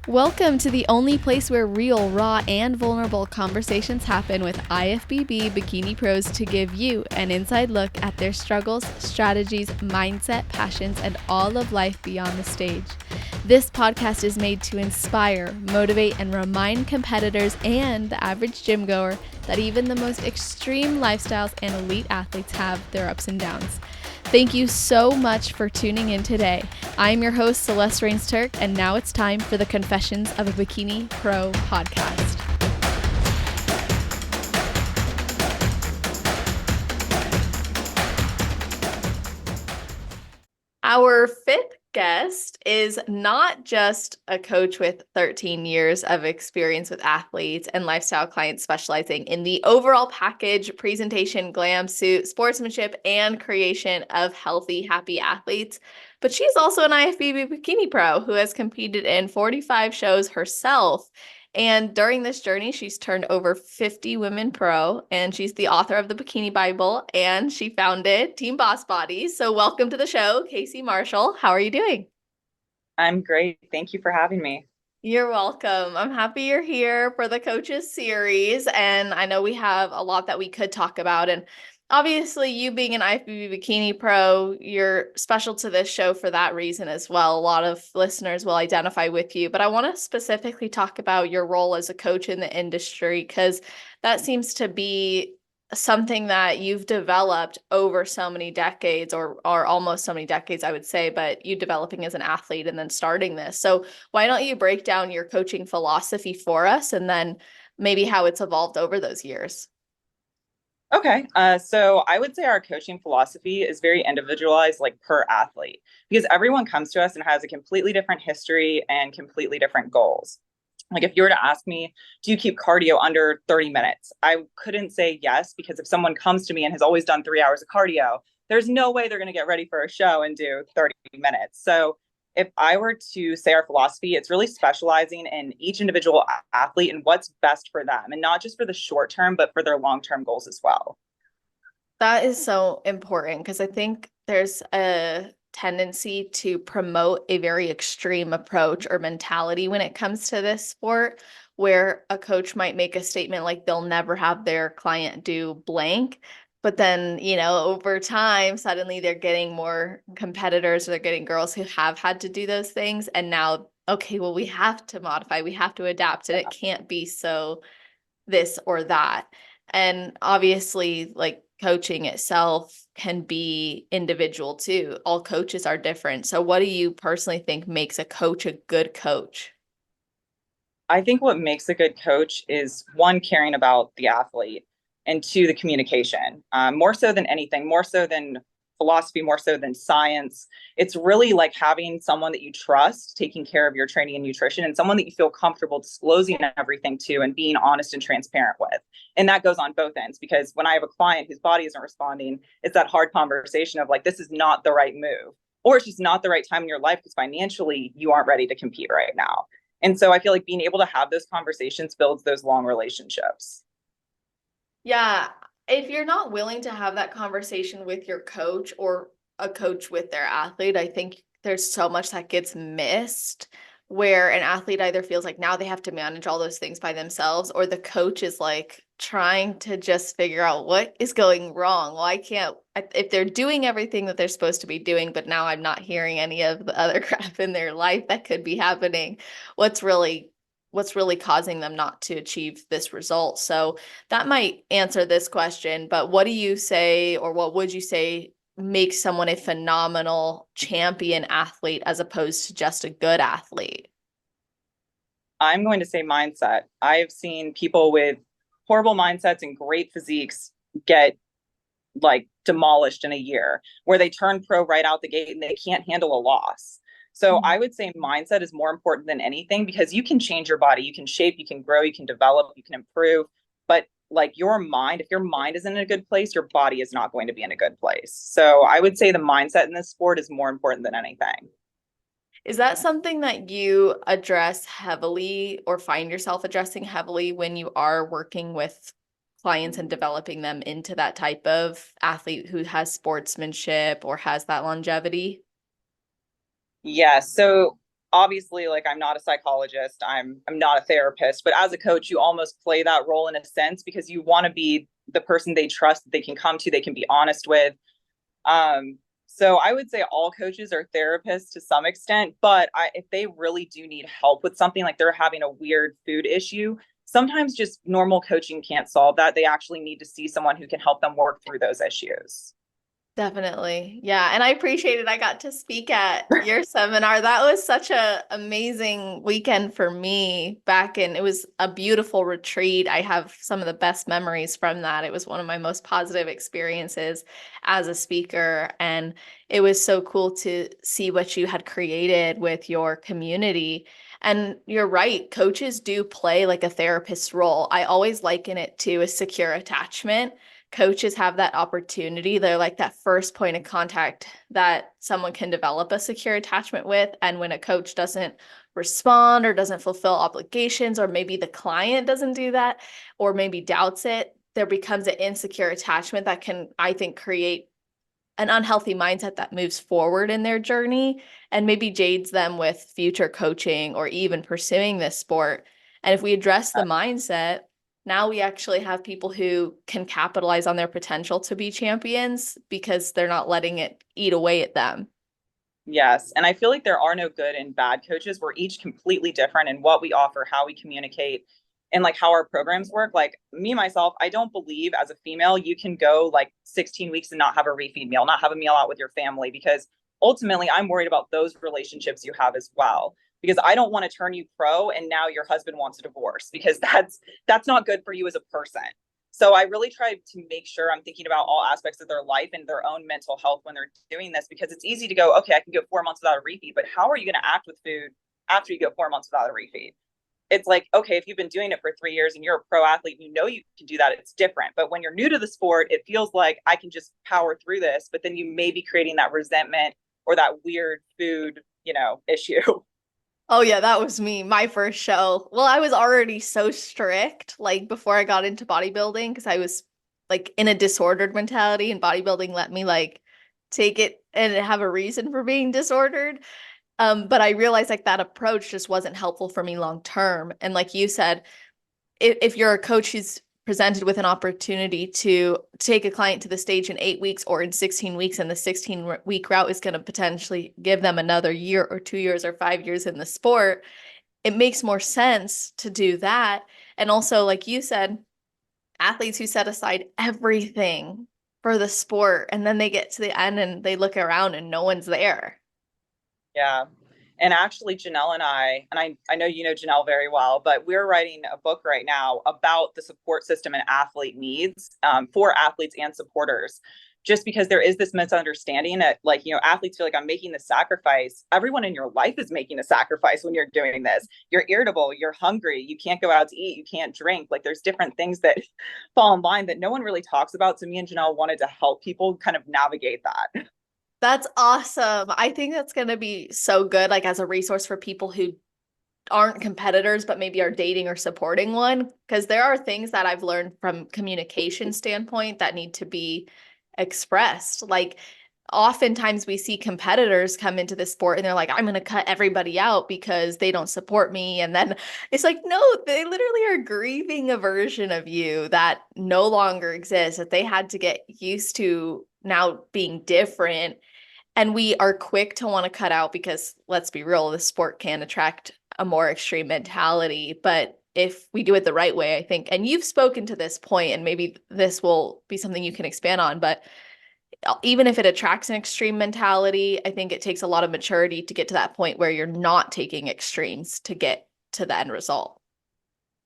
Welcome to the only place where real, raw, and vulnerable conversations happen with IFBB Bikini Pros to give you an inside look at their struggles, strategies, mindset, passions, and all of life beyond the stage. This podcast is made to inspire, motivate, and remind competitors and the average gym goer that even the most extreme lifestyles and elite athletes have their ups and downs. Thank you so much for tuning in today. I'm your host, Celeste Rains-Turk, and now it's time for the Confessions of a Bikini Pro podcast. Our fifth guest is not just a coach with 13 years of experience with athletes and lifestyle clients specializing in the overall package, presentation, glam, suit, sportsmanship, and creation of healthy, happy athletes, but she's also an IFBB Bikini Pro who has competed in 45 shows herself. And during this journey, she's turned over 50 women pro, and she's the author of the Bikini Bible, and she founded Team Boss Bodies. So welcome to the show, Casey Marshall. How are you doing? I'm great. Thank you for having me. You're welcome. I'm happy you're here for the Coaches series, and I know we have a lot that we could talk about. And obviously, you being an IFBB Bikini Pro, you're special to this show for that reason as well. A lot of listeners will identify with you, but I want to specifically talk about your role as a coach in the industry, because that seems to be something that you've developed over so many decades, or almost so many decades, I would say, but you developing as an athlete and then starting this. So why don't you break down your coaching philosophy for us, and then maybe how it's evolved over those years? Okay. So I would say our coaching philosophy is very individualized, like per athlete, because everyone comes to us and has a completely different history and completely different goals. Like if you were to ask me, do you keep cardio under 30 minutes? I couldn't say yes, because if someone comes to me and has always done 3 hours of cardio, there's no way they're going to get ready for a show and do 30 minutes. So if I were to say our philosophy, it's really specializing in each individual athlete and what's best for them, and not just for the short term, but for their long-term goals as well. That is so important, because I think there's a tendency to promote a very extreme approach or mentality when it comes to this sport, where a coach might make a statement like they'll never have their client do blank. But then, over time, suddenly they're getting more competitors, or they're getting girls who have had to do those things. And now, okay, well, we have to modify, we have to adapt, and it can't be so this or that. And obviously, like, coaching itself can be individual too. All coaches are different. So what do you personally think makes a coach a good coach? I think what makes a good coach is, one, caring about the athlete, and two, the communication. More so than anything, more so than philosophy, more so than science. It's really like having someone that you trust taking care of your training and nutrition, and someone that you feel comfortable disclosing everything to and being honest and transparent with. And that goes on both ends, because when I have a client whose body isn't responding, it's that hard conversation of like, this is not the right move, or it's just not the right time in your life because financially you aren't ready to compete right now. And so I feel like being able to have those conversations builds those long relationships. Yeah, if you're not willing to have that conversation with your coach, or a coach with their athlete, I think there's so much that gets missed, where an athlete either feels like now they have to manage all those things by themselves, or the coach is like trying to just figure out what is going wrong. Well, I can't, if they're doing everything that they're supposed to be doing, but now I'm not hearing any of the other crap in their life that could be happening, what's really causing them not to achieve this result? So that might answer this question, but what do you say, or what would you say makes someone a phenomenal champion athlete as opposed to just a good athlete? I'm going to say mindset. I've seen people with horrible mindsets and great physiques get like demolished in a year, where they turn pro right out the gate and they can't handle a loss. So I would say mindset is more important than anything, because you can change your body, you can shape, you can grow, you can develop, you can improve. But like your mind, if your mind isn't in a good place, your body is not going to be in a good place. So I would say the mindset in this sport is more important than anything. Is that something that you address heavily, or find yourself addressing heavily, when you are working with clients and developing them into that type of athlete who has sportsmanship or has that longevity? Yeah. So obviously, like, I'm not a psychologist, I'm not a therapist, but as a coach, you almost play that role in a sense because you want to be the person they trust, that they can come to, they can be honest with. Um, so I would say all coaches are therapists to some extent, but if they really do need help with something, like they're having a weird food issue, sometimes just normal coaching can't solve that. They actually need to see someone who can help them work through those issues. Definitely. Yeah. And I appreciate it. I got to speak at your seminar. That was such a amazing weekend for me it was a beautiful retreat. I have some of the best memories from that. It was one of my most positive experiences as a speaker. And it was so cool to see what you had created with your community. And you're right, coaches do play like a therapist's role. I always liken it to a secure attachment. Coaches have that opportunity. They're like that first point of contact that someone can develop a secure attachment with. And when a coach doesn't respond or doesn't fulfill obligations, or maybe the client doesn't do that, or maybe doubts it, there becomes an insecure attachment that can, I think, create an unhealthy mindset that moves forward in their journey and maybe jades them with future coaching or even pursuing this sport. And if we address the mindset, now we actually have people who can capitalize on their potential to be champions because they're not letting it eat away at them. Yes. And I feel like there are no good and bad coaches. We're each completely different in what we offer, how we communicate, and like how our programs work. Like me, myself, I don't believe as a female, you can go like 16 weeks and not have a refeed meal, not have a meal out with your family, because ultimately I'm worried about those relationships you have as well. Because I don't want to turn you pro and now your husband wants a divorce, because that's not good for you as a person. So I really try to make sure I'm thinking about all aspects of their life and their own mental health when they're doing this, because it's easy to go, okay, I can go 4 months without a refeed, but how are you going to act with food after you go 4 months without a refeed? It's like, okay, if you've been doing it for 3 years and you're a pro athlete, you know you can do that, it's different. But when you're new to the sport, it feels like I can just power through this, but then you may be creating that resentment or that weird food, issue. Oh yeah, that was me, my first show. Well, I was already so strict, like before I got into bodybuilding, because I was like in a disordered mentality, and bodybuilding let me like take it and have a reason for being disordered. But I realized like that approach just wasn't helpful for me long term. And like you said, if you're a coach who's presented with an opportunity to take a client to the stage in 8 weeks or in 16 weeks, and the 16-week route is going to potentially give them another year or 2 years or 5 years in the sport, it makes more sense to do that. And also, like you said, athletes who set aside everything for the sport and then they get to the end and they look around and no one's there. Yeah. And actually, Janelle and I know you know Janelle very well, but we're writing a book right now about the support system and athlete needs, for athletes and supporters. Just because there is this misunderstanding that, like, athletes feel like, I'm making the sacrifice. Everyone in your life is making a sacrifice when you're doing this. You're irritable, you're hungry, you can't go out to eat, you can't drink. Like, there's different things that fall in line that no one really talks about. So me and Janelle wanted to help people kind of navigate that. That's awesome. I think that's going to be so good, like as a resource for people who aren't competitors, but maybe are dating or supporting one. Because there are things that I've learned from communication standpoint that need to be expressed. Like oftentimes we see competitors come into the sport and they're like, I'm going to cut everybody out because they don't support me. And then it's like, no, they literally are grieving a version of you that no longer exists, that they had to get used to now being different. And we are quick to want to cut out because let's be real, the sport can attract a more extreme mentality. But if we do it the right way, I think, and you've spoken to this point, and maybe this will be something you can expand on, but even if it attracts an extreme mentality, I think it takes a lot of maturity to get to that point where you're not taking extremes to get to the end result.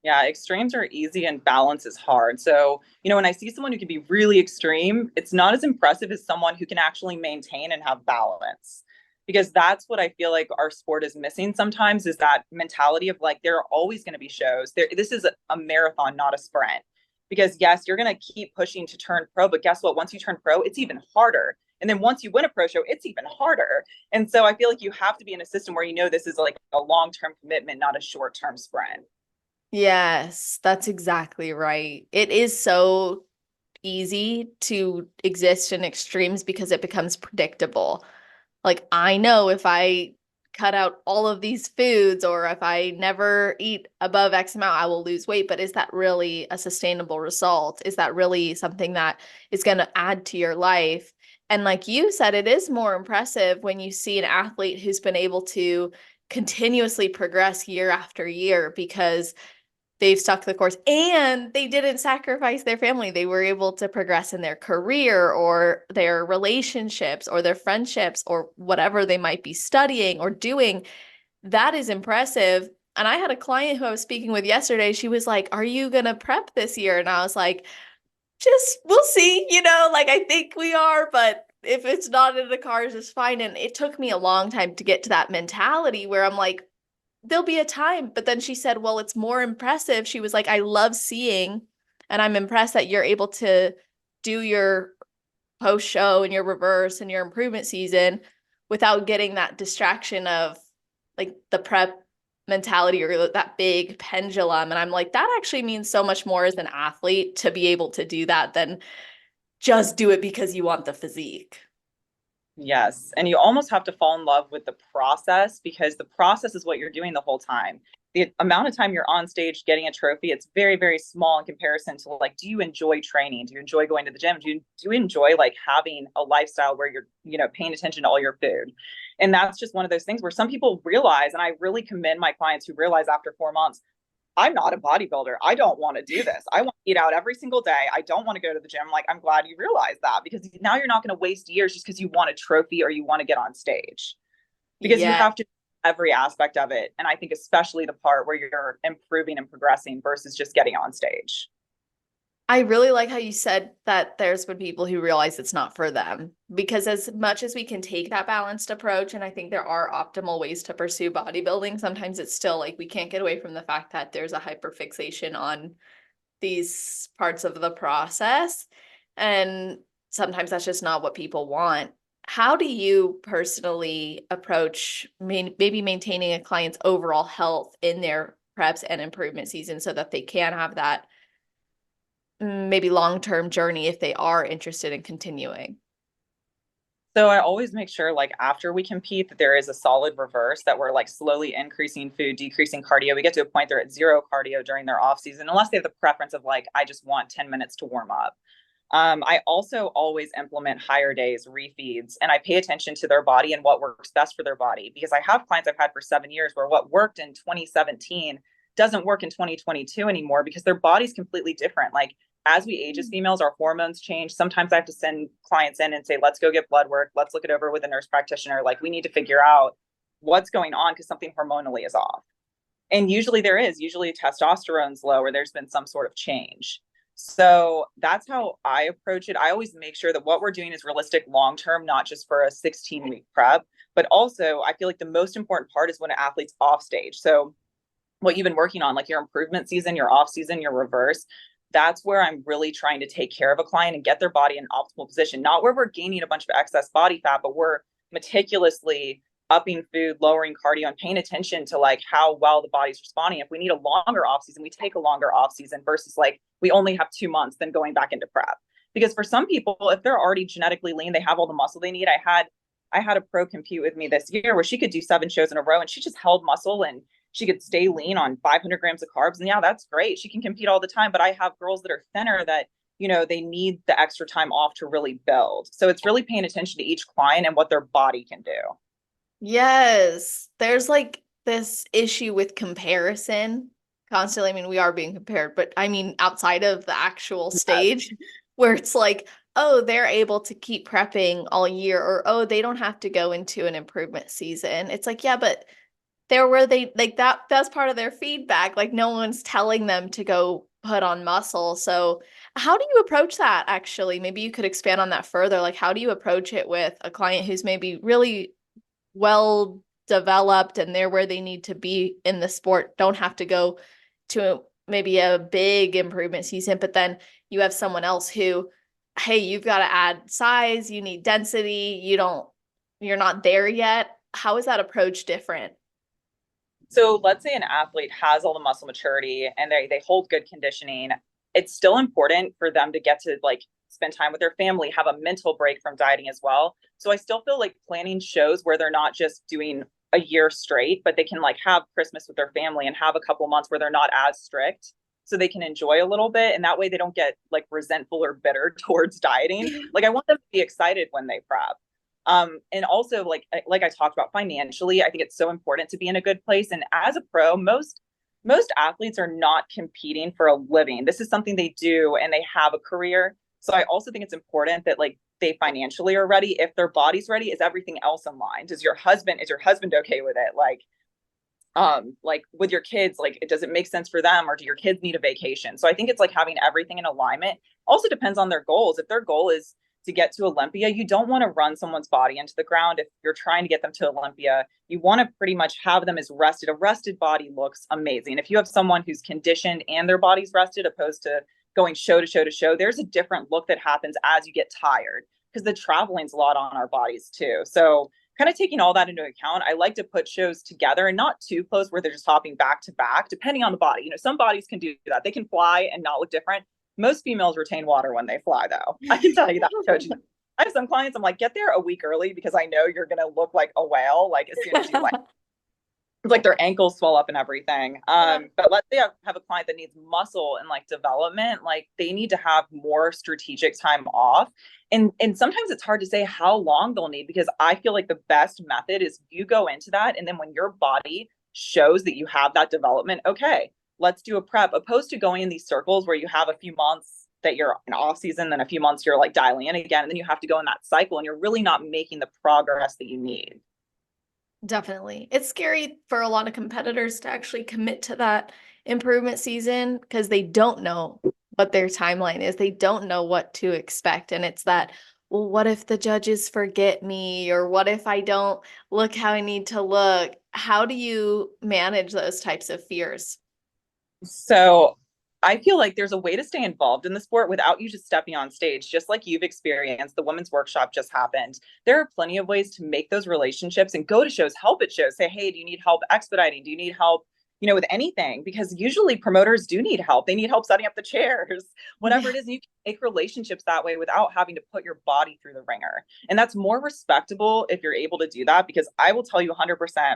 Yeah, extremes are easy and balance is hard. So, when I see someone who can be really extreme, it's not as impressive as someone who can actually maintain and have balance. Because that's what I feel like our sport is missing sometimes, is that mentality of like, there are always going to be shows. This is a marathon, not a sprint. Because yes, you're going to keep pushing to turn pro, but guess what? Once you turn pro, it's even harder. And then once you win a pro show, it's even harder. And so I feel like you have to be in a system where this is like a long-term commitment, not a short-term sprint. Yes, that's exactly right. It is so easy to exist in extremes because it becomes predictable. Like I know if I cut out all of these foods, or if I never eat above X amount, I will lose weight. But is that really a sustainable result? Is that really something that is going to add to your life? And like you said, it is more impressive when you see an athlete who's been able to continuously progress year after year because they've stuck the course and they didn't sacrifice their family. They were able to progress in their career or their relationships or their friendships or whatever they might be studying or doing. That is impressive. And I had a client who I was speaking with yesterday. She was like, "Are you going to prep this year?" And I was like, "Just we'll see, like I think we are, but if it's not in the cards, it's fine." And it took me a long time to get to that mentality where I'm like, there'll be a time. But then she said, well, it's more impressive. She was like, I love seeing, and I'm impressed that you're able to do your post show and your reverse and your improvement season without getting that distraction of like the prep mentality or that big pendulum. And I'm like, that actually means so much more as an athlete to be able to do that than just do it because you want the physique. Yes. And you almost have to fall in love with the process because the process is what you're doing the whole time. The amount of time you're on stage getting a trophy, it's very, very small in comparison to like, do you enjoy training? Do you enjoy going to the gym? Do you enjoy like having a lifestyle where you're, paying attention to all your food? And that's just one of those things where some people realize, and I really commend my clients who realize after 4 months, I'm not a bodybuilder. I don't want to do this. I want to eat out every single day. I don't want to go to the gym. Like, I'm glad you realize that because now you're not going to waste years just because you want a trophy or you want to get on stage because you Yeah. have to every aspect of it. And I think especially the part where you're improving and progressing versus just getting on stage. I really like how you said that there's been people who realize it's not for them because as much as we can take that balanced approach, and I think there are optimal ways to pursue bodybuilding, sometimes it's still like we can't get away from the fact that there's a hyperfixation on these parts of the process. And sometimes that's just not what people want. How do you personally approach maybe maintaining a client's overall health in their preps and improvement season so that they can have that maybe long-term journey if they are interested in continuing? So I always make sure like after we compete that there is a solid reverse that we're like slowly increasing food, decreasing cardio. We get to a point they're at zero cardio during their off season, unless they have the preference of like, I just want 10 minutes to warm up. I also always implement higher days, refeeds, and I pay attention to their body and what works best for their body because I have clients I've had for 7 years where what worked in 2017 doesn't work in 2022 anymore because their body's completely different. Like as we age as females, our hormones change. Sometimes I have to send clients in and say, let's go get blood work. Let's look it over with a nurse practitioner. Like we need to figure out what's going on because something hormonally is off. And usually there is, usually testosterone's low or there's been some sort of change. So that's how I approach it. I always make sure that what we're doing is realistic long term, not just for a 16-week prep, but also I feel like the most important part is when an athlete's off stage. So what you've been working on, like your improvement season, your off season, your reverse, that's where I'm really trying to take care of a client and get their body in optimal position, not where we're gaining a bunch of excess body fat, but we're meticulously upping food, lowering cardio, and paying attention to like how well the body's responding. If we need a longer off season, we take a longer off season versus like we only have 2 months, then going back into prep. Because for some people, if they're already genetically lean, they have all the muscle they need. I had a pro compete with me this year where she could do 7 shows in a row and she just held muscle and she could stay lean on 500 grams of carbs. And yeah, that's great. She can compete all the time. But I have girls that are thinner that, they need the extra time off to really build. So it's really paying attention to each client and what their body can do. Yes, there's like this issue with comparison constantly. I mean, we are being compared, but I mean, outside of the actual Yes. stage where it's like, oh, they're able to keep prepping all year, or oh, they don't have to go into an improvement season. It's like, yeah, but they're where they like that's part of their feedback. Like, no one's telling them to go put on muscle. So, how do you approach that actually? Maybe you could expand on that further. Like, how do you approach it with a client who's maybe really well developed and they're where they need to be in the sport, don't have to go to maybe a big improvement season, but then you have someone else who, hey, you've got to add size, you need density, you're not there yet. How is that approach different? So let's say an athlete has all the muscle maturity and they hold good conditioning. It's still important for them to get to like spend time with their family, have a mental break from dieting as well. So I still feel like planning shows where they're not just doing a year straight, but they can like have Christmas with their family and have a couple months where they're not as strict so they can enjoy a little bit. And that way they don't get like resentful or bitter towards dieting. Like I want them to be excited when they prep. And also like I talked about financially, I think it's so important to be in a good place. And as a pro, most athletes are not competing for a living. This is something they do and they have a career. So I also think it's important that like they financially are ready. If their body's ready, is everything else in line? Is your husband okay with it? Like with your kids, like does it make sense for them, or do your kids need a vacation? So I think it's like having everything in alignment. Also depends on their goals. If their goal is to get to Olympia, you don't want to run someone's body into the ground. If you're trying to get them to Olympia, you want to pretty much have them as rested. A rested body looks amazing. If you have someone who's conditioned and their body's rested, opposed to going show to show to show, there's a different look that happens as you get tired, because the traveling's a lot on our bodies too. So kind of taking all that into account, I like to put shows together and not too close where they're just hopping back to back, depending on the body. You know, some bodies can do that. They can fly and not look different. Most females retain water when they fly, though. I can tell you that, coach. I have some clients, I'm like, get there a week early because I know you're going to look like a whale, like as soon as you like. It's like their ankles swell up and everything. But let's say I have a client that needs muscle and like development, like they need to have more strategic time off. And sometimes it's hard to say how long they'll need, because I feel like the best method is you go into that. And then when your body shows that you have that development, okay, let's do a prep, opposed to going in these circles where you have a few months that you're in off season, then a few months you're like dialing in again. And then you have to go in that cycle and you're really not making the progress that you need. Definitely. It's scary for a lot of competitors to actually commit to that improvement season because they don't know what their timeline is. They don't know what to expect. And it's that, well, what if the judges forget me? Or what if I don't look how I need to look? How do you manage those types of fears? So I feel like there's a way to stay involved in the sport without you just stepping on stage, just like you've experienced. The women's workshop just happened. There are plenty of ways to make those relationships and go to shows, help at shows, say, hey, do you need help expediting? Do you need help, you know, with anything? Because usually promoters do need help. They need help setting up the chairs, whatever it is. You can make relationships that way without having to put your body through the ringer. And that's more respectable if you're able to do that, because I will tell you 100%,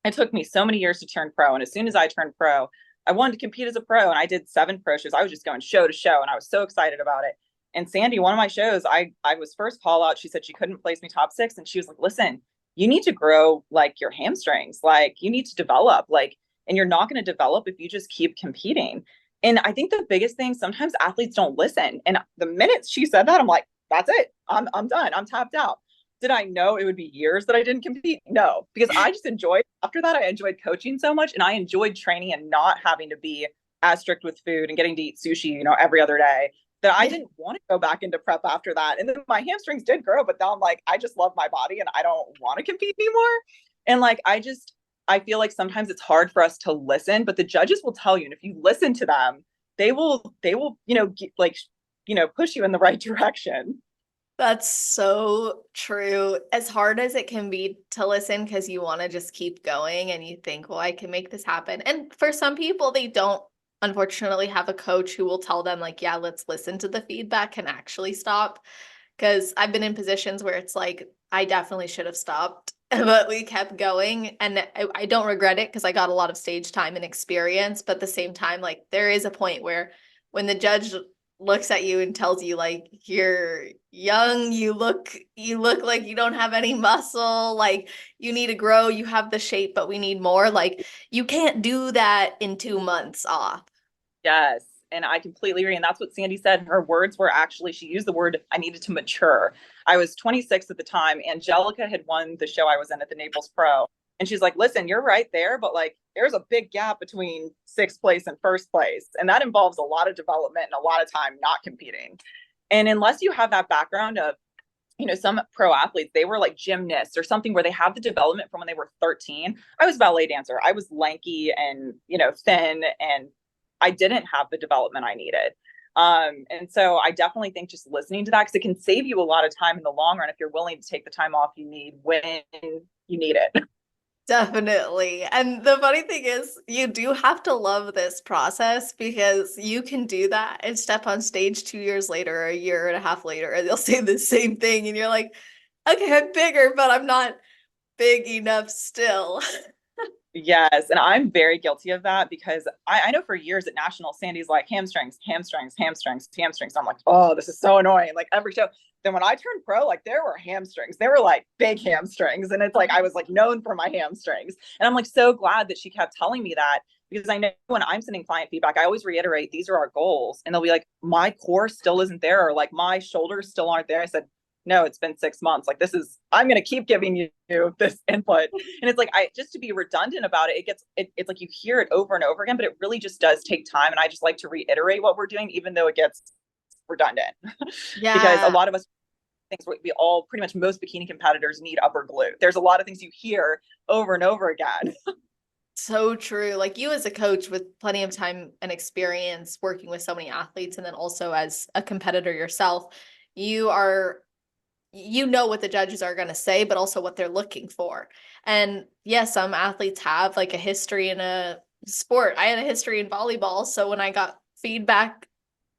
it took me so many years to turn pro. And as soon as I turned pro, I wanted to compete as a pro, and I did 7 pro shows. I was just going show to show and I was so excited about it. And Sandy, one of my shows, I was first call out. She said she couldn't place me top 6. And she was like, listen, you need to grow like your hamstrings. Like you need to develop, like, and you're not going to develop if you just keep competing. And I think the biggest thing, sometimes athletes don't listen. And the minute she said that, I'm like, that's it. I'm done. I'm tapped out. Did I know it would be years that I didn't compete? No, because I just enjoyed, after that, I enjoyed coaching so much, and I enjoyed training and not having to be as strict with food and getting to eat sushi, you know, every other day, that I didn't want to go back into prep after that. And then my hamstrings did grow, but now I'm like, I just love my body and I don't want to compete anymore. And like, I feel like sometimes it's hard for us to listen, but the judges will tell you, and if you listen to them, they will, you know, push you in the right direction. That's so true. As hard as it can be to listen because you want to just keep going and you think, well, I can make this happen. And for some people, they don't unfortunately have a coach who will tell them, like, yeah, let's listen to the feedback and actually stop. Because I've been in positions where it's like, I definitely should have stopped, but we kept going. And I don't regret it because I got a lot of stage time and experience. But at the same time, like, there is a point where when the judge looks at you and tells you like you're young, you look like you don't have any muscle, like you need to grow, you have the shape but we need more, like you can't do that in 2 months off. Yes. And I completely agree. And that's what Sandy said. Her words were actually, she used the word, I needed to mature. I was 26 at the time. Angelica had won the show I was in at the Naples Pro. And she's like, listen, you're right there, but like there's a big gap between 6th place and 1st place. And that involves a lot of development and a lot of time not competing. And unless you have that background of, you know, some pro athletes, they were like gymnasts or something where they have the development from when they were 13. I was a ballet dancer. I was lanky and, you know, thin, and I didn't have the development I needed. And so I definitely think just listening to that, because it can save you a lot of time in the long run if you're willing to take the time off you need when you need it. Definitely. And the funny thing is, you do have to love this process because you can do that and step on stage 2 years later, or a year and a half later, and they'll say the same thing. And you're like, okay, I'm bigger, but I'm not big enough still. Yes, and I'm very guilty of that because I know for years at National, Sandy's like hamstrings, hamstrings, hamstrings, hamstrings. I'm like, oh, this is so annoying. Like every show. Then when I turned pro, like there were hamstrings. They were like big hamstrings. And it's like I was like known for my hamstrings. And I'm like so glad that she kept telling me that because I know when I'm sending client feedback, I always reiterate these are our goals. And they'll be like, my core still isn't there, or like my shoulders still aren't there. I said, no, it's been 6 months. Like I'm going to keep giving you this input. And it's like, just to be redundant about it, it's like you hear it over and over again, but it really just does take time. And I just like to reiterate what we're doing, even though it gets redundant because a Yeah, lot of us things we all pretty much most bikini competitors need upper glute. There's a lot of things you hear over and over again. so true. Like you as a coach with plenty of time and experience working with so many athletes, and then also as a competitor yourself, you are you know what the judges are going to say, but also what they're looking for. And yes, some athletes have like a history in a sport. I had a history in volleyball. So when I got feedback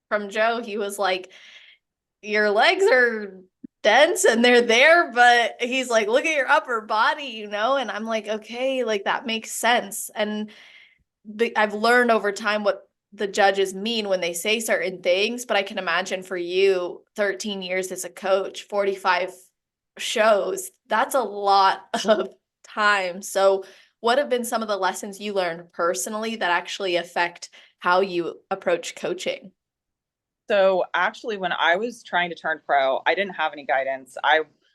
from Joe, he was like, your legs are dense and they're there, but he's like, look at your upper body, And I'm like, okay, like that makes sense. And I've learned over time what the judges mean when they say certain things, but I can imagine for you, 13 years as a coach, 45 shows, that's a lot of time. So, what have been some of the lessons you learned personally that actually affect how you approach coaching? So actually, when I was trying to turn pro, I didn't have any guidance.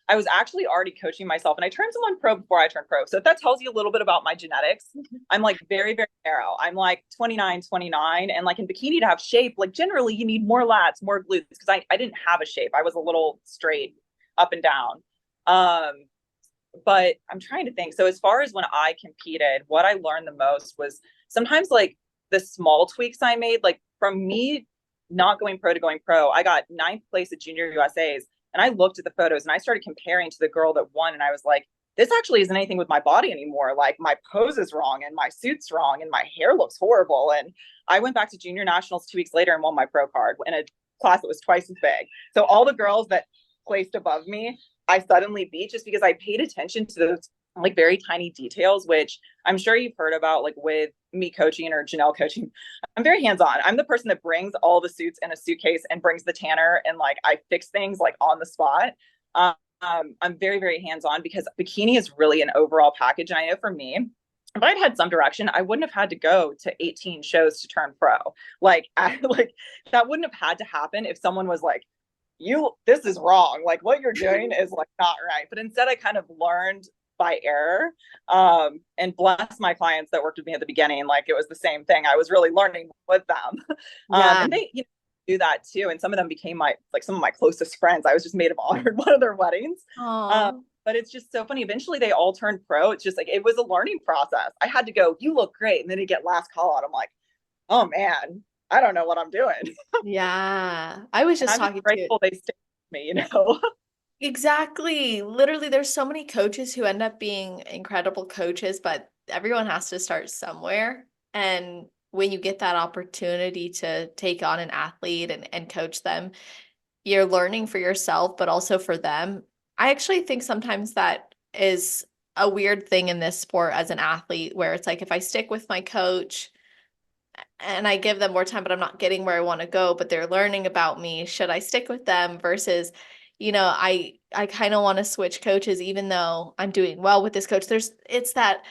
I was actually already coaching myself, and I turned someone pro before I turned pro. So if that tells you a little bit about my genetics, I'm like very, very narrow. I'm like 29, 29. And like in bikini to have shape, like generally you need more lats, more glutes because I didn't have a shape. I was a little straight up and down. Um, but I'm trying to think. So as far as when I competed, what I learned the most was sometimes like the small tweaks I made, like from me not going pro to going pro, I got ninth place at Junior USA's. And I looked at the photos and I started comparing to the girl that won. And I was like, this actually isn't anything with my body anymore. Like my pose is wrong and my suit's wrong and my hair looks horrible. And I went back to junior nationals 2 weeks later and won my pro card in a class that was twice as big. So all the girls that placed above me, I suddenly beat just because I paid attention to those like very tiny details, which I'm sure you've heard about, like with me coaching or Janelle coaching. I'm very hands-on. I'm the person that brings all the suits in a suitcase and brings the tanner and like I fix things like on the spot. I'm very, very hands-on because bikini is really an overall package. And I know for me, if I'd had some direction, I wouldn't have had to go to 18 shows to turn pro. Like, like that wouldn't have had to happen if someone was like, this is wrong. Like what you're doing is like not right. But instead I kind of learned by error. And bless my clients that worked with me at the beginning. Like it was the same thing. I was really learning with them. Yeah. And they do that too. And some of them became some of my closest friends. I was just maid of honor at one of their weddings. Oh, But it's just so funny. Eventually they all turned pro. It's just like, it was a learning process. I had to go, you look great. And then you get last call out. I'm like, oh man, I don't know what I'm doing. yeah. I was And just I'm just talking to grateful they stayed with me. exactly. Literally, there's so many coaches who end up being incredible coaches, but everyone has to start somewhere. And when you get that opportunity to take on an athlete and coach them, you're learning for yourself, but also for them. I actually think sometimes that is a weird thing in this sport as an athlete, where it's like if I stick with my coach and I give them more time, but I'm not getting where I want to go, but they're learning about me. Should I stick with them versus, I kind of want to switch coaches, even though I'm doing well with this coach. It's that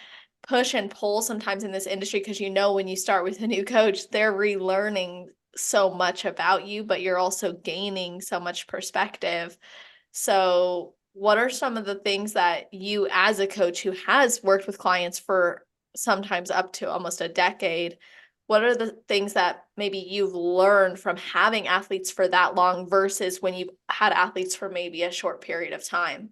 push and pull sometimes in this industry because when you start with a new coach, they're relearning so much about you, but you're also gaining so much perspective. So, what are some of the things that you, as a coach who has worked with clients for sometimes up to almost a decade, what are the things that maybe you've learned from having athletes for that long versus when you've had athletes for maybe a short period of time?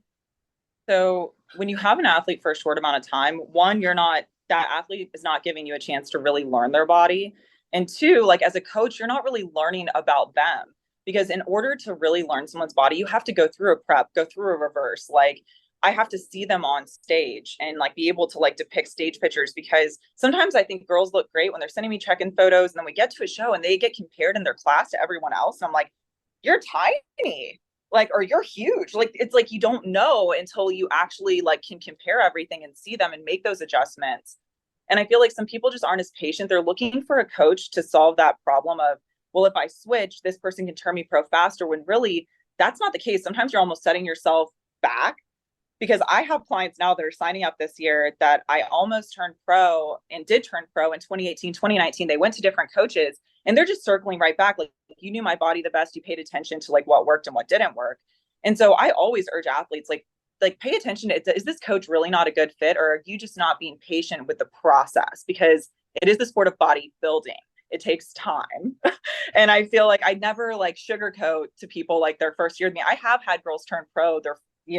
So when you have an athlete for a short amount of time, one, that athlete is not giving you a chance to really learn their body. And two, like as a coach, you're not really learning about them because in order to really learn someone's body, you have to go through a prep, go through a reverse. Like I have to see them on stage and like be able to like depict stage pictures because sometimes I think girls look great when they're sending me check-in photos and then we get to a show and they get compared in their class to everyone else. And I'm like, you're tiny. like, or you're huge. Like, it's like, you don't know until you actually like can compare everything and see them and make those adjustments. And I feel like some people just aren't as patient. They're looking for a coach to solve that problem of, well, if I switch, this person can turn me pro faster, when really that's not the case. Sometimes you're almost setting yourself back, because I have clients now that are signing up this year that I almost turned pro and did turn pro in 2018, 2019. They went to different coaches and they're just circling right back. Like, you knew my body the best. You paid attention to like what worked and what didn't work. And so I always urge athletes, like pay attention to, is this coach really not a good fit, or are you just not being patient with the process? Because it is the sport of bodybuilding. It takes time. And I feel like I never like sugarcoat to people like their first year with me. I have had girls turn pro their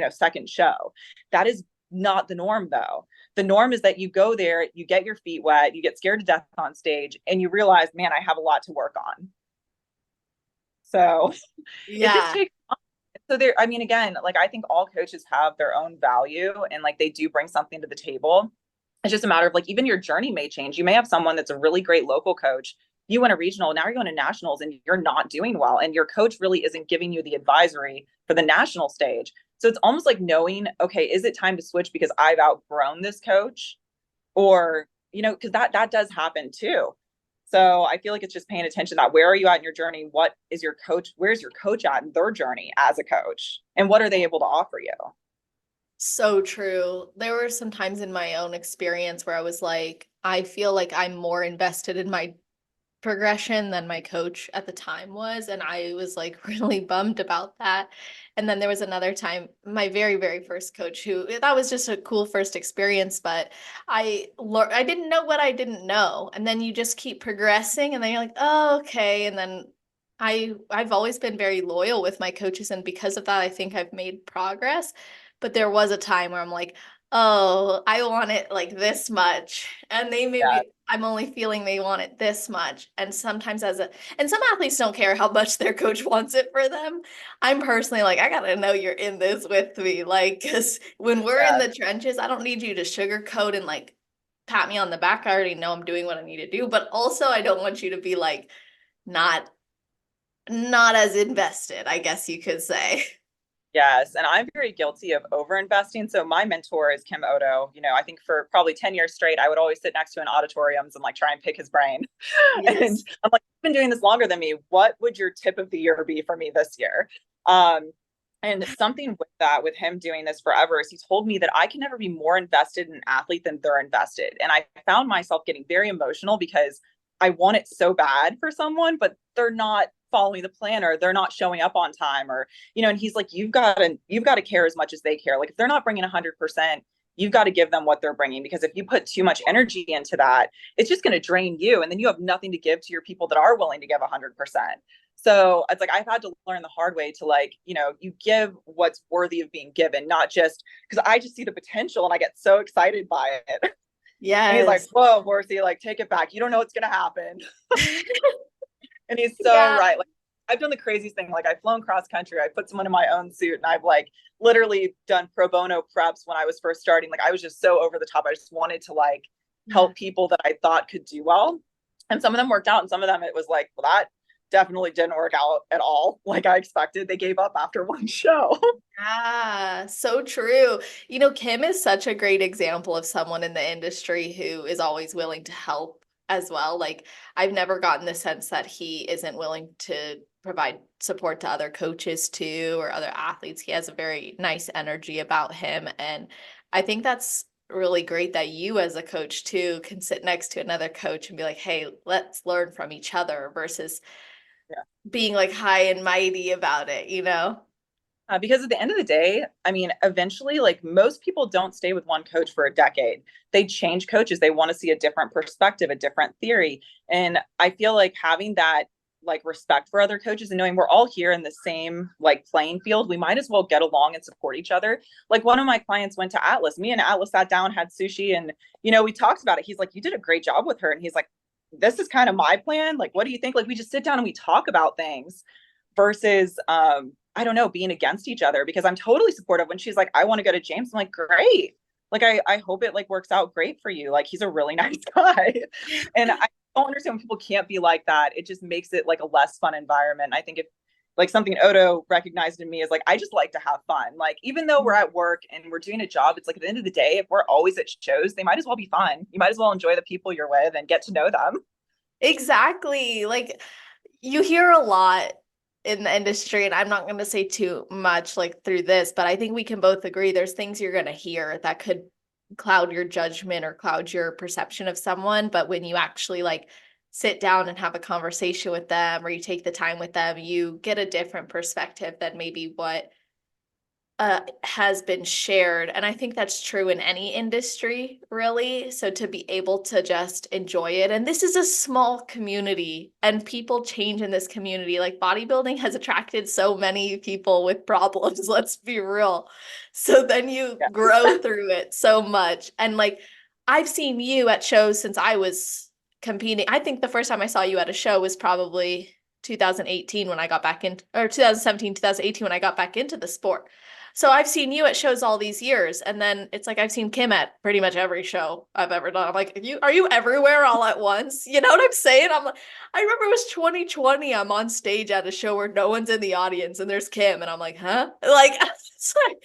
second show. That is not the norm though. The norm is that you go there, you get your feet wet, you get scared to death on stage, and you realize, man, I have a lot to work on. So it just Yeah. takes. So there, I mean, again, like I think all coaches have their own value and like they do bring something to the table. It's just a matter of like, even your journey may change. You may have someone that's a really great local coach. You win a regional, now you're going to nationals and you're not doing well. And your coach really isn't giving you the advisory for the national stage. So it's almost like knowing, okay, is it time to switch because I've outgrown this coach? Or, because that does happen too. So I feel like it's just paying attention to that. Where are you at in your journey? What is your coach? Where's your coach at in their journey as a coach? And what are they able to offer you? So true. There were some times in my own experience where I was like, I feel like I'm more invested in my progression than my coach at the time was. And I was like really bummed about that. And then there was another time, my very, very first coach, who that was just a cool first experience, but I didn't know what I didn't know. And then you just keep progressing and then you're like, oh, okay. And then I've always been very loyal with my coaches. And because of that, I think I've made progress. But there was a time where I'm like, oh, I want it like this much. And they Yeah. maybe I'm only feeling they want it this much. And sometimes and some athletes don't care how much their coach wants it for them. I'm personally like, I gotta know you're in this with me. Like, cause when we're in Yeah. the trenches, I don't need you to sugarcoat and like pat me on the back. I already know I'm doing what I need to do. But also I don't want you to be like not not as invested, I guess you could say. Yes, and I'm very guilty of over investing. So my mentor is Kim Odo. I think for probably 10 years straight, I would always sit next to in auditoriums and like try and pick his brain. And Yes. I'm like, you've been doing this longer than me. What would your tip of the year be for me this year? And something with that, with him doing this forever, is he told me that I can never be more invested in an athlete than they're invested. And I found myself getting very emotional because I want it so bad for someone, but they're not following the plan, or they're not showing up on time, or and he's like, you've got to care as much as they care. Like, if they're not bringing 100%, you've got to give them what they're bringing, because if you put too much energy into that, it's just going to drain you, and then you have nothing to give to your people that are willing to give 100%. So it's like, I've had to learn the hard way to, like, you give what's worthy of being given, not just because I just see the potential and I get so excited by it. And he's like, Yes. whoa, Horsey, like, take it back. You don't know what's going to happen. And he's so Yeah. right. Like, I've done the craziest thing. Like, I've flown cross country. I put someone in my own suit, and I've like literally done pro bono preps when I was first starting. Like, I was just so over the top. I just wanted to like Yeah. help people that I thought could do well. And some of them worked out, and some of them it was like, well, that definitely didn't work out at all like I expected. They gave up after one show. Ah, so true. Kim is such a great example of someone in the industry who is always willing to help as well. Like, I've never gotten the sense that he isn't willing to provide support to other coaches too, or other athletes. He has a very nice energy about him. And I think that's really great that you as a coach too can sit next to another coach and be like, hey, let's learn from each other versus Yeah. being like high and mighty about it? Because at the end of the day, I mean, eventually, like, most people don't stay with one coach for a decade. They change coaches. They want to see a different perspective, a different theory. And I feel like having that like respect for other coaches and knowing we're all here in the same like playing field, we might as well get along and support each other. Like, one of my clients went to Atlas. Me and Atlas sat down, had sushi, and we talked about it. He's like, you did a great job with her. And he's like, this is kind of my plan. Like, what do you think? Like, we just sit down and we talk about things versus I don't know, being against each other, because I'm totally supportive when she's like, I want to go to James. I'm like, great. Like, I hope it like works out great for you. Like, he's a really nice guy. And I don't understand when people can't be like that. It just makes it like a less fun environment. I think like something Odo recognized in me is like, I just like to have fun. Like, even though we're at work and we're doing a job, it's like at the end of the day, if we're always at shows, they might as well be fun. You might as well enjoy the people you're with and get to know them. Exactly. Like you hear a lot in the industry, and I'm not going to say too much like through this, but I think we can both agree there's things you're going to hear that could cloud your judgment or cloud your perception of someone. But when you actually like sit down and have a conversation with them or you take the time with them, you get a different perspective than maybe what has been shared. And I think that's true in any industry, really. So to be able to just enjoy it. And this is a small community and people change in this community. Like bodybuilding has attracted so many people with problems, let's be real. So then you Yeah. grow through it so much. And like I've seen you at shows since I was competing. I think the first time I saw you at a show was probably 2018 when I got back in, or 2017, 2018 when I got back into the sport. So I've seen you at shows all these years, and then it's like I've seen Kim at pretty much every show I've ever done. I'm like, are you everywhere all at once? You know what I'm saying? I'm like, I remember it was 2020. I'm on stage at a show where no one's in the audience, and there's Kim, and I'm like, huh? Like, it's like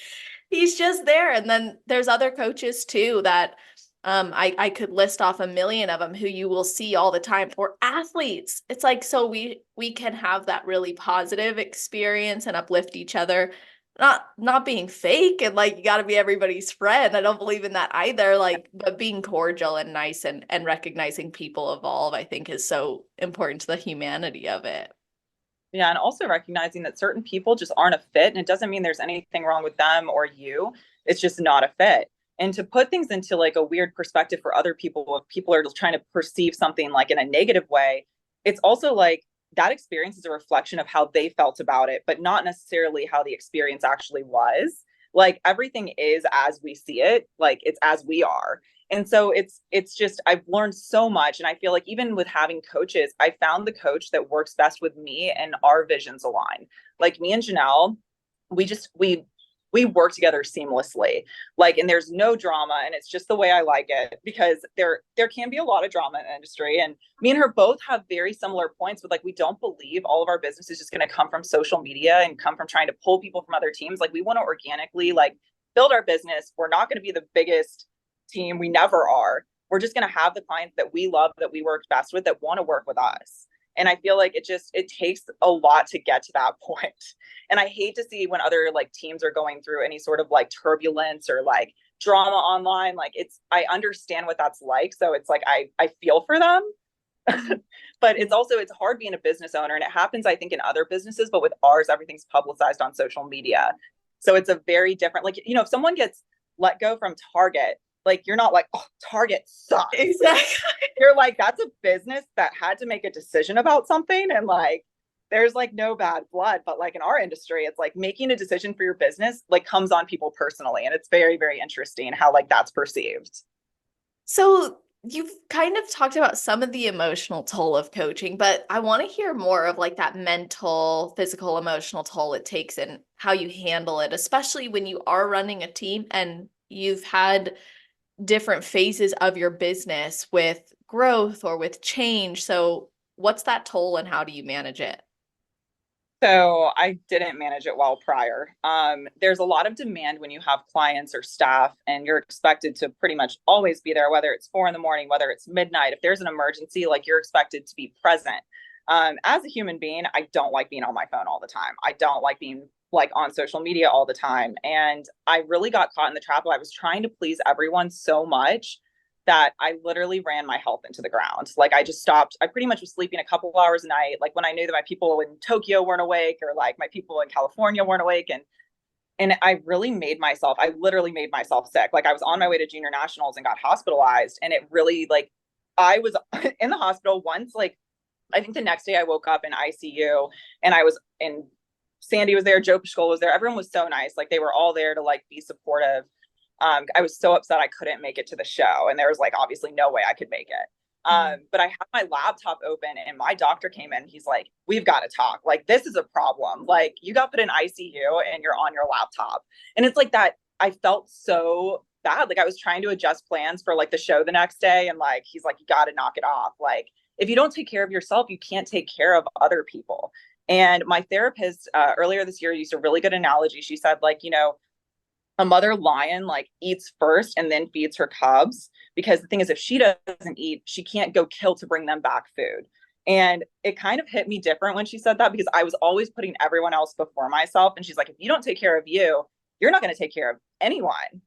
he's just there. And then there's other coaches too that I could list off a million of them who you will see all the time, or athletes. It's like so we can have that really positive experience and uplift each other, not being fake and like you got to be everybody's friend. I don't believe in that either, like, but being cordial and nice and recognizing people evolve, I think is so important to the humanity of it. Yeah, and also recognizing that certain people just aren't a fit, and it doesn't mean there's anything wrong with them or you. It's just not a fit. And to put things into like a weird perspective for other people, if people are trying to perceive something like in a negative way, it's also like that experience is a reflection of how they felt about it, but not necessarily how the experience actually was. Like everything is as we see it, like it's as we are. And so it's just I've learned so much, and I feel like even with having coaches, I found the coach that works best with me and our visions align. Like me and Janelle, we just we work together seamlessly. Like, and there's no drama, and it's just the way I like it, because there can be a lot of drama in the industry, and me and her both have very similar points with like we don't believe all of our business is just going to come from social media and come from trying to pull people from other teams. Like we want to organically like build our business. We're not going to be the biggest team. We never are. We're just going to have the clients that we love, that we work best with, that want to work with us. And I feel like it takes a lot to get to that point. And I hate to see when other like teams are going through any sort of like turbulence or like drama online. Like I understand what that's like. So it's like, I feel for them, but it's hard being a business owner, and it happens, I think, in other businesses, but with ours, everything's publicized on social media. So it's a very different, like, you know, if someone gets let go from Target, like you're not like, oh, Target sucks. Exactly. You're like, that's a business that had to make a decision about something, and like there's like no bad blood. But like in our industry, it's like making a decision for your business like comes on people personally, and it's very, very interesting how like that's perceived. So you've kind of talked about some of the emotional toll of coaching, but I want to hear more of like that mental, physical, emotional toll it takes and how you handle it, especially when you are running a team and you've had different phases of your business with growth or with change. So what's that toll and how do you manage it? So I didn't manage it well prior. There's a lot of demand when you have clients or staff, and you're expected to pretty much always be there, whether it's 4 a.m, whether it's midnight. If there's an emergency, like you're expected to be present. As a human being, I don't like being on my phone all the time. I don't like being like on social media all the time. And I really got caught in the trap. I was trying to please everyone so much that I literally ran my health into the ground. Like I just stopped. I pretty much was sleeping a couple of hours a night. Like when I knew that my people in Tokyo weren't awake, or like my people in California weren't awake. And I really I literally made myself sick. Like I was on my way to junior nationals and got hospitalized. And it really like, I was in the hospital once, like, I think the next day I woke up in ICU, and I was in, Sandy was there, Joe Pashkol was there. Everyone was so nice. Like they were all there to like be supportive. I was so upset I couldn't make it to the show, and there was like obviously no way I could make it. But I had my laptop open, and my doctor came in. He's like, "We've got to talk. Like this is a problem. Like you got put in ICU and you're on your laptop." And it's like that. I felt so bad. Like I was trying to adjust plans for like the show the next day, and like he's like, "You got to knock it off. Like if you don't take care of yourself, you can't take care of other people." And my therapist earlier this year used a really good analogy. She said, like, a mother lion like eats first and then feeds her cubs, because the thing is, if she doesn't eat, she can't go kill to bring them back food. And it kind of hit me different when she said that, because I was always putting everyone else before myself. And she's like, if you don't take care of you, you're not going to take care of anyone.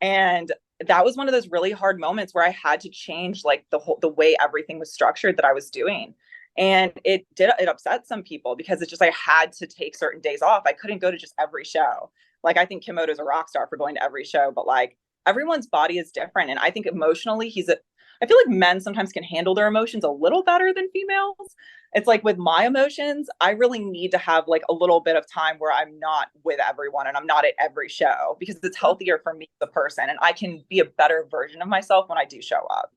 And that was one of those really hard moments where I had to change like the way everything was structured that I was doing. And it upset some people, because it's just, I had to take certain days off. I couldn't go to just every show. Like, I think Kimoto's a rock star for going to every show, but like, everyone's body is different. And I think emotionally, I feel like men sometimes can handle their emotions a little better than females. It's like, with my emotions, I really need to have like a little bit of time where I'm not with everyone and I'm not at every show, because it's healthier for me as a person, and I can be a better version of myself when I do show up.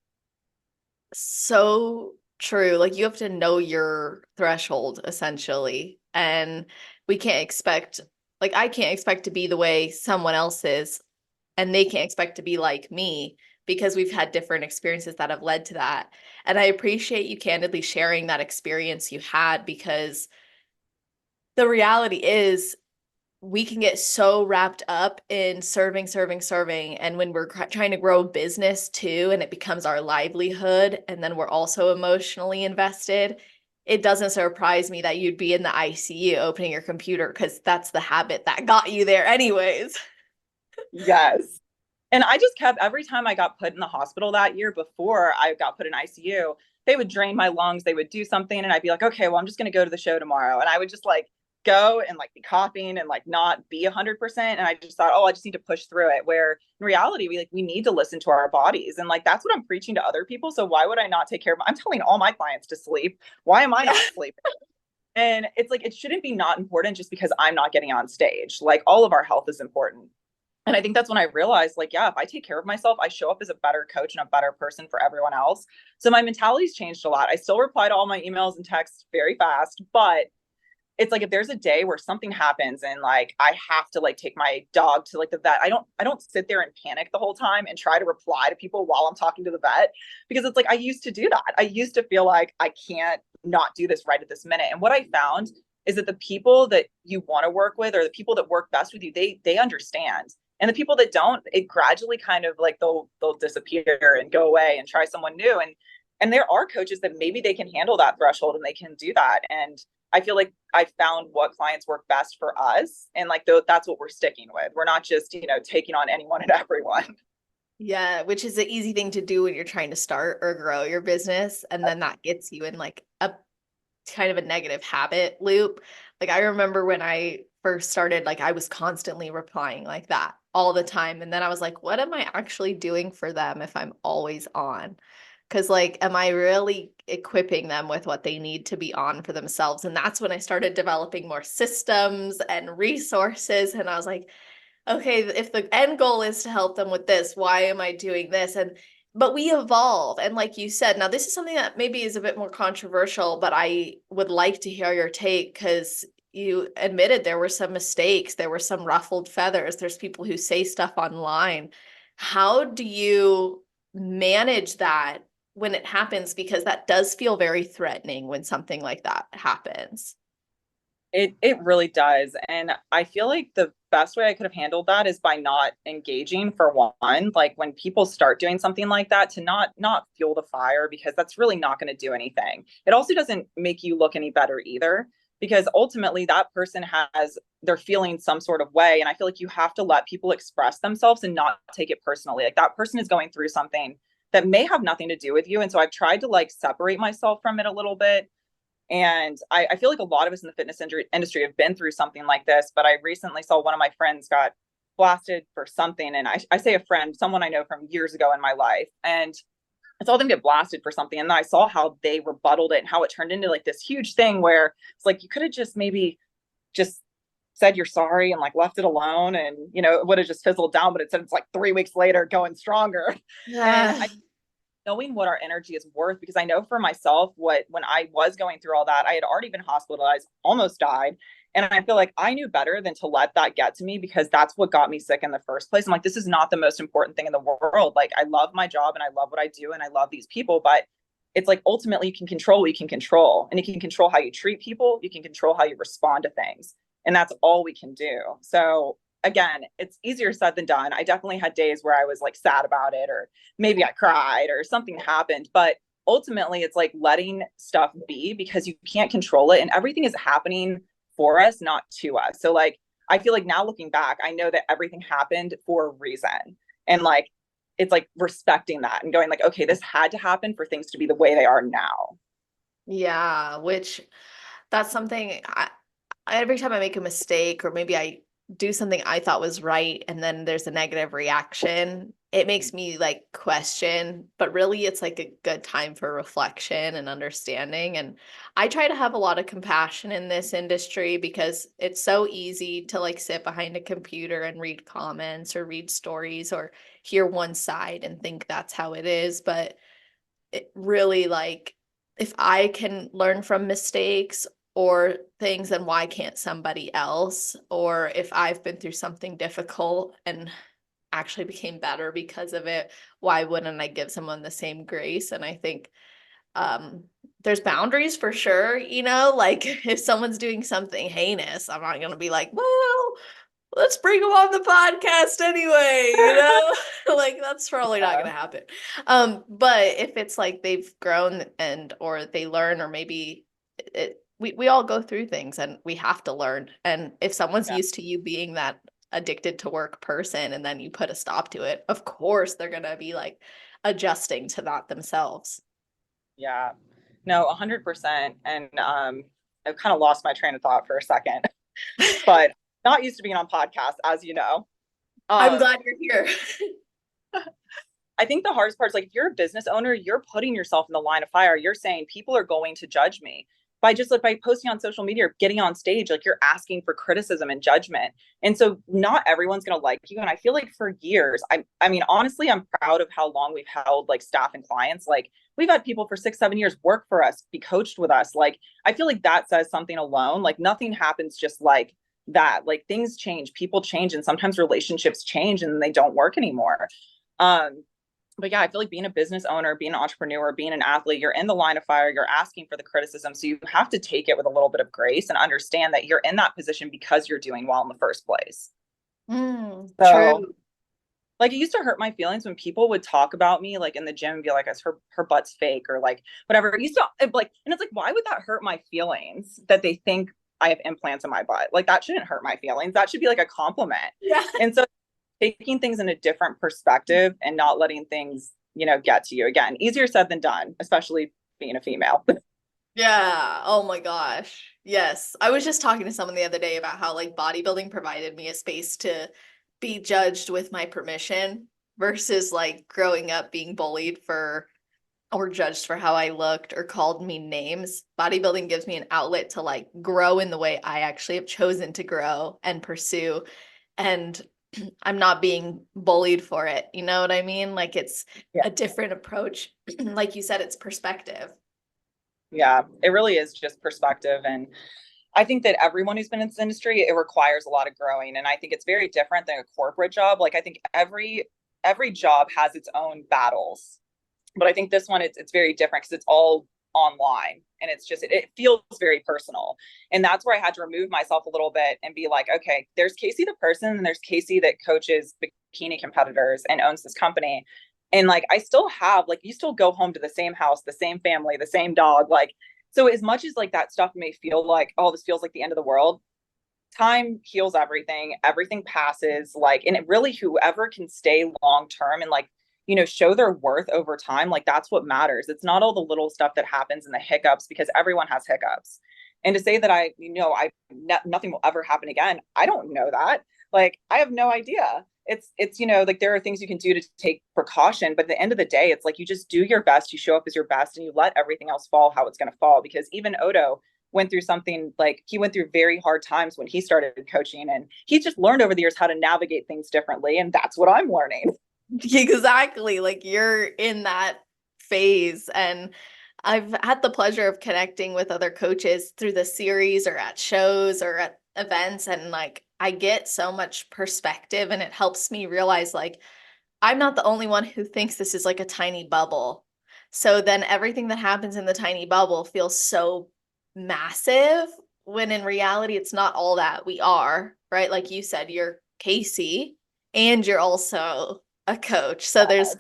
So true. Like, you have to know your threshold essentially. And we can't expect, like, I can't expect to be the way someone else is, and they can't expect to be like me, because we've had different experiences that have led to that. And I appreciate you candidly sharing that experience you had, because the reality is we can get so wrapped up in serving, serving, serving. And when we're trying to grow business too, and it becomes our livelihood, and then we're also emotionally invested, it doesn't surprise me that you'd be in the ICU opening your computer, because that's the habit that got you there anyways. Yes. And I just kept, every time I got put in the hospital that year before I got put in ICU, they would drain my lungs, they would do something, and I'd be like, okay, well, I'm just going to go to the show tomorrow. And I would just like go and like be coughing and like not be 100%. And I just thought, oh, I just need to push through it. Where in reality, we need to listen to our bodies. And like, that's what I'm preaching to other people. So why would I not take care of, I'm telling all my clients to sleep. Why am I Yeah. not sleeping? And it's like, it shouldn't be not important just because I'm not getting on stage. Like, all of our health is important. And I think that's when I realized, like, yeah, if I take care of myself, I show up as a better coach and a better person for everyone else. So my mentality's changed a lot. I still reply to all my emails and texts very fast, but it's like, if there's a day where something happens and like I have to like take my dog to like the vet, I don't sit there and panic the whole time and try to reply to people while I'm talking to the vet, because it's like, I used to do that. I used to feel like I can't not do this right at this minute. And what I found is that the people that you want to work with, or the people that work best with you, they understand. And the people that don't, it gradually kind of like they'll disappear and go away and try someone new. And there are coaches that maybe they can handle that threshold and they can do that. And I feel like I found what clients work best for us. And like, that's what we're sticking with. We're not just, taking on anyone and everyone. Yeah, which is an easy thing to do when you're trying to start or grow your business. And then that gets you in like a kind of a negative habit loop. Like, I remember when I first started, like, I was constantly replying like that all the time. And then I was like, what am I actually doing for them if I'm always on? Because, like, am I really equipping them with what they need to be on for themselves? And that's when I started developing more systems and resources. And I was like, okay, if the end goal is to help them with this, why am I doing this? But we evolve. And like you said, now this is something that maybe is a bit more controversial, but I would like to hear your take, because you admitted there were some mistakes, there were some ruffled feathers, there's people who say stuff online. How do you manage that when it happens? Because that does feel very threatening when something like that happens. It really does. And I feel like the best way I could have handled that is by not engaging, for one. Like, when people start doing something like that, to not fuel the fire, because that's really not going to do anything. It also doesn't make you look any better either, because ultimately that person they're feeling some sort of way. And I feel like you have to let people express themselves and not take it personally. Like, that person is going through something that may have nothing to do with you. And so I've tried to like separate myself from it a little bit. And I feel like a lot of us in the fitness industry have been through something like this. But I recently saw one of my friends got blasted for something. And I say a friend, someone I know from years ago in my life. And I saw them get blasted for something. And then I saw how they rebutted it and how it turned into like this huge thing where it's like, you could have just maybe just said you're sorry and like left it alone. And, it would have just fizzled down. But it's like 3 weeks later going stronger. And Yeah. knowing what our energy is worth, because I know for myself, when I was going through all that, I had already been hospitalized, almost died. And I feel like I knew better than to let that get to me, because that's what got me sick in the first place. I'm like, this is not the most important thing in the world. Like, I love my job and I love what I do and I love these people, but it's like ultimately you can control what you can control, and you can control how you treat people, you can control how you respond to things, and that's all we can do. So again, it's easier said than done. I definitely had days where I was like sad about it, or maybe I cried or something happened, but ultimately it's like letting stuff be, because you can't control it and everything is happening for us, not to us. So like I feel like now looking back, I know that everything happened for a reason. And like it's like respecting that and going like, okay, this had to happen for things to be the way they are now. Yeah, which that's something every time I make a mistake or maybe I do something I thought was right and then there's a negative reaction, it makes me like question, but really it's like a good time for reflection and understanding. And I try to have a lot of compassion in this industry because it's so easy to like sit behind a computer and read comments or read stories or hear one side and think that's how it is. But it really like if I can learn from mistakes or things, then why can't somebody else? Or if I've been through something difficult and actually became better because of it, why wouldn't I give someone the same grace? And I think um there's boundaries for sure, you know, like if someone's doing something heinous, I'm not gonna be like, well, let's bring them on the podcast anyway, you know? Like that's probably not Yeah. gonna happen. But if it's like they've grown and or they learn, or maybe we all go through things and we have to learn. And if someone's Yeah. used to you being that addicted to work person and then you put a stop to it, of course they're gonna be like adjusting to that themselves. Yeah. No, 100%. And I've kind of lost my train of thought for a second, but not used to being on podcasts, as you know. I'm Um, glad you're here. I think the hardest part is like if you're a business owner, you're putting yourself in the line of fire. You're saying people are going to judge me by just like by posting on social media or getting on stage, like you're asking for criticism and judgment. And so not everyone's gonna like you. And I feel like for years, I mean, honestly, I'm proud of how long we've held like staff and clients. Like we've had people for 6, 7 years work for us, be coached with us. Like I feel like that says something alone. Like nothing happens just like that. Like things change, people change, and sometimes relationships change and they don't work anymore. Um, but yeah, I feel like being a business owner, being an entrepreneur, being an athlete, you're in the line of fire, you're asking for the criticism. So you have to take it with a little bit of grace and understand that you're in that position because you're doing well in the first place. So True. like it used to hurt my feelings when people would talk about me like in the gym and be like, her butt's fake or like whatever. It used to like, and it's like, why would that hurt my feelings that they think I have implants in my butt? Like that shouldn't hurt my feelings. That should be like a compliment. Yeah. And so taking things in a different perspective and not letting things, get to you. Again, easier said than done, especially being a female. Yeah. Oh my gosh. Yes. I was just talking to someone the other day about how like bodybuilding provided me a space to be judged with my permission versus like growing up being bullied for or judged for how I looked or called me names. Bodybuilding gives me an outlet to like grow in the way I actually have chosen to grow and pursue. And I'm not being bullied for it. You know what I mean? Like it's Yeah. a different approach. Like you said, it's perspective. Yeah, it really is just perspective. And I think that everyone who's been in this industry, it requires a lot of growing. And I think it's very different than a corporate job. Like I think every job has its own battles. But I think this one it's very different because it's all online and it's just it feels very personal. And that's where I had to remove myself a little bit and be like, okay, there's Casey the person and there's Casey that coaches bikini competitors and owns this company. And like I still have like you still go home to the same house, the same family, the same dog. Like so as much as like that stuff may feel like, oh, this feels like the end of the world, time heals everything, everything passes, like, and it really whoever can stay long term and like show their worth over time, like that's what matters. It's not all the little stuff that happens in the hiccups, because everyone has hiccups. And to say that nothing will ever happen again, I don't know that. Like I have no idea. It's like there are things you can do to take precaution, but at the end of the day it's like you just do your best, you show up as your best, and you let everything else fall how it's going to fall. Because even Odo went through something, like he went through very hard times when he started coaching, and he's just learned over the years how to navigate things differently, and that's what I'm learning. Exactly. Like you're in that phase. And I've had the pleasure of connecting with other coaches through the series or at shows or at events. And like I get so much perspective and it helps me realize like I'm not the only one who thinks this is like a tiny bubble. So then everything that happens in the tiny bubble feels so massive when in reality it's not all that we are, right? Like you said, you're Casey and you're also a coach. So there's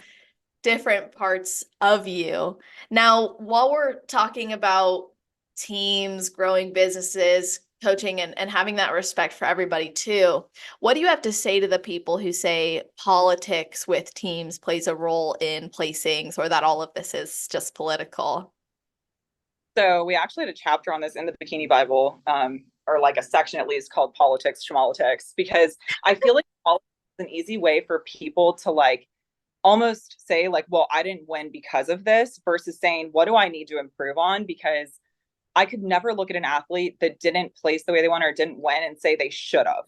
different parts of you. Now, while we're talking about teams, growing businesses, coaching, and having that respect for everybody too, what do you have to say to the people who say politics with teams plays a role in placings or that all of this is just political? So we actually had a chapter on this in the Bikini Bible, or like a section at least called Politics, Schmolitics, because I feel like politics is an easy way for people to like almost say like, well, I didn't win because of this versus saying, what do I need to improve on? Because I could never look at an athlete that didn't place the way they want or didn't win and say they should have.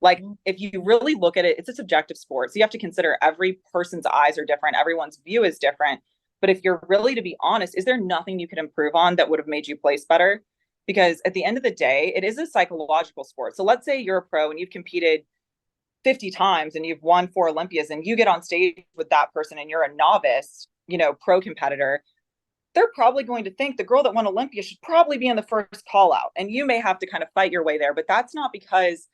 Like, if you really look at it, it's a subjective sport. So you have to consider every person's eyes are different, everyone's view is different. But if you're really to be honest, is there nothing you could improve on that would have made you place better? Because at the end of the day, it is a psychological sport. So let's say you're a pro and you've competed 50 times and you've won 4 Olympias and you get on stage with that person and you're a novice, pro competitor, they're probably going to think the girl that won Olympia should probably be in the first call out. And you may have to kind of fight your way there, but that's not because,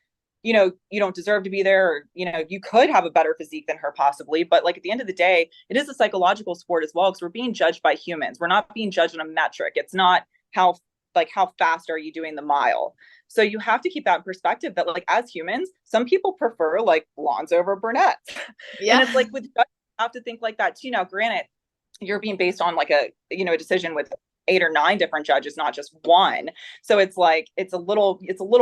you don't deserve to be there or, you could have a better physique than her possibly. But like at the end of the day, it is a psychological sport as well because we're being judged by humans. We're not being judged on a metric. It's not how fast are you doing the mile. So you have to keep that in perspective that like as humans, some people prefer like blondes over brunettes. And it's Yeah. like with you have to think like that too. Now, granted, you're being based on like a decision with 8 or 9 different judges, not just one. So it's like it's a little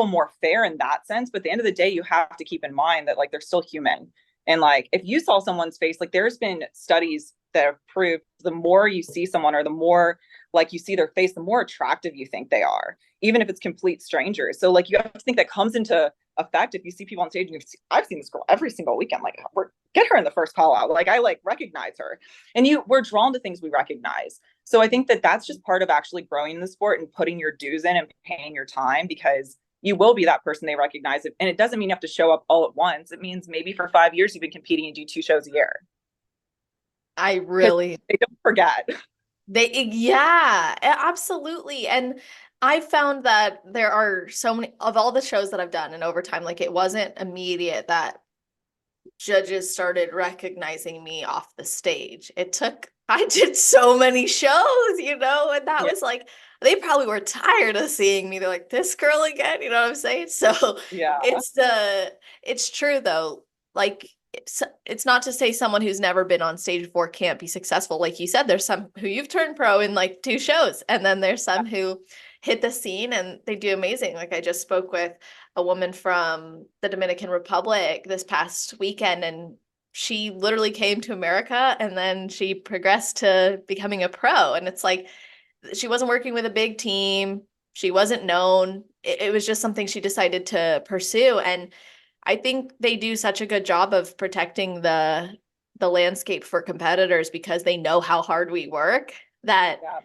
more fair in that sense. But at the end of the day, you have to keep in mind that like they're still human. And like if you saw someone's face, like there's been studies that have proved the more you see someone or the more like you see their face, the more attractive you think they are, even if it's complete strangers. So like you have to think that comes into effect if you see people on stage and I've seen this girl every single weekend, like get her in the first call out. Like I like recognize her and we're drawn to things we recognize. So I think that that's just part of actually growing the sport and putting your dues in and paying your time because you will be that person they recognize it. And it doesn't mean you have to show up all at once. It means maybe for 5 years you've been competing and do 2 shows a year. I really They don't forget. yeah, absolutely. And I found that there are so many of all the shows that I've done and over time, like it wasn't immediate that judges started recognizing me off the stage. I did so many shows, and that Yeah. was like, they probably were tired of seeing me. They're like, this girl again, you know what I'm saying? So Yeah. it's true though. Like, it's not to say someone who's never been on stage before can't be successful. Like you said, there's some who you've turned pro in like 2 shows, and then there's some who hit the scene and they do amazing. Like I just spoke with a woman from the Dominican Republic this past weekend, and she literally came to America and then she progressed to becoming a pro. And it's like she wasn't working with a big team. She wasn't known. It was just something she decided to pursue. And I think they do such a good job of protecting the landscape for competitors because they know how hard we work that Yeah.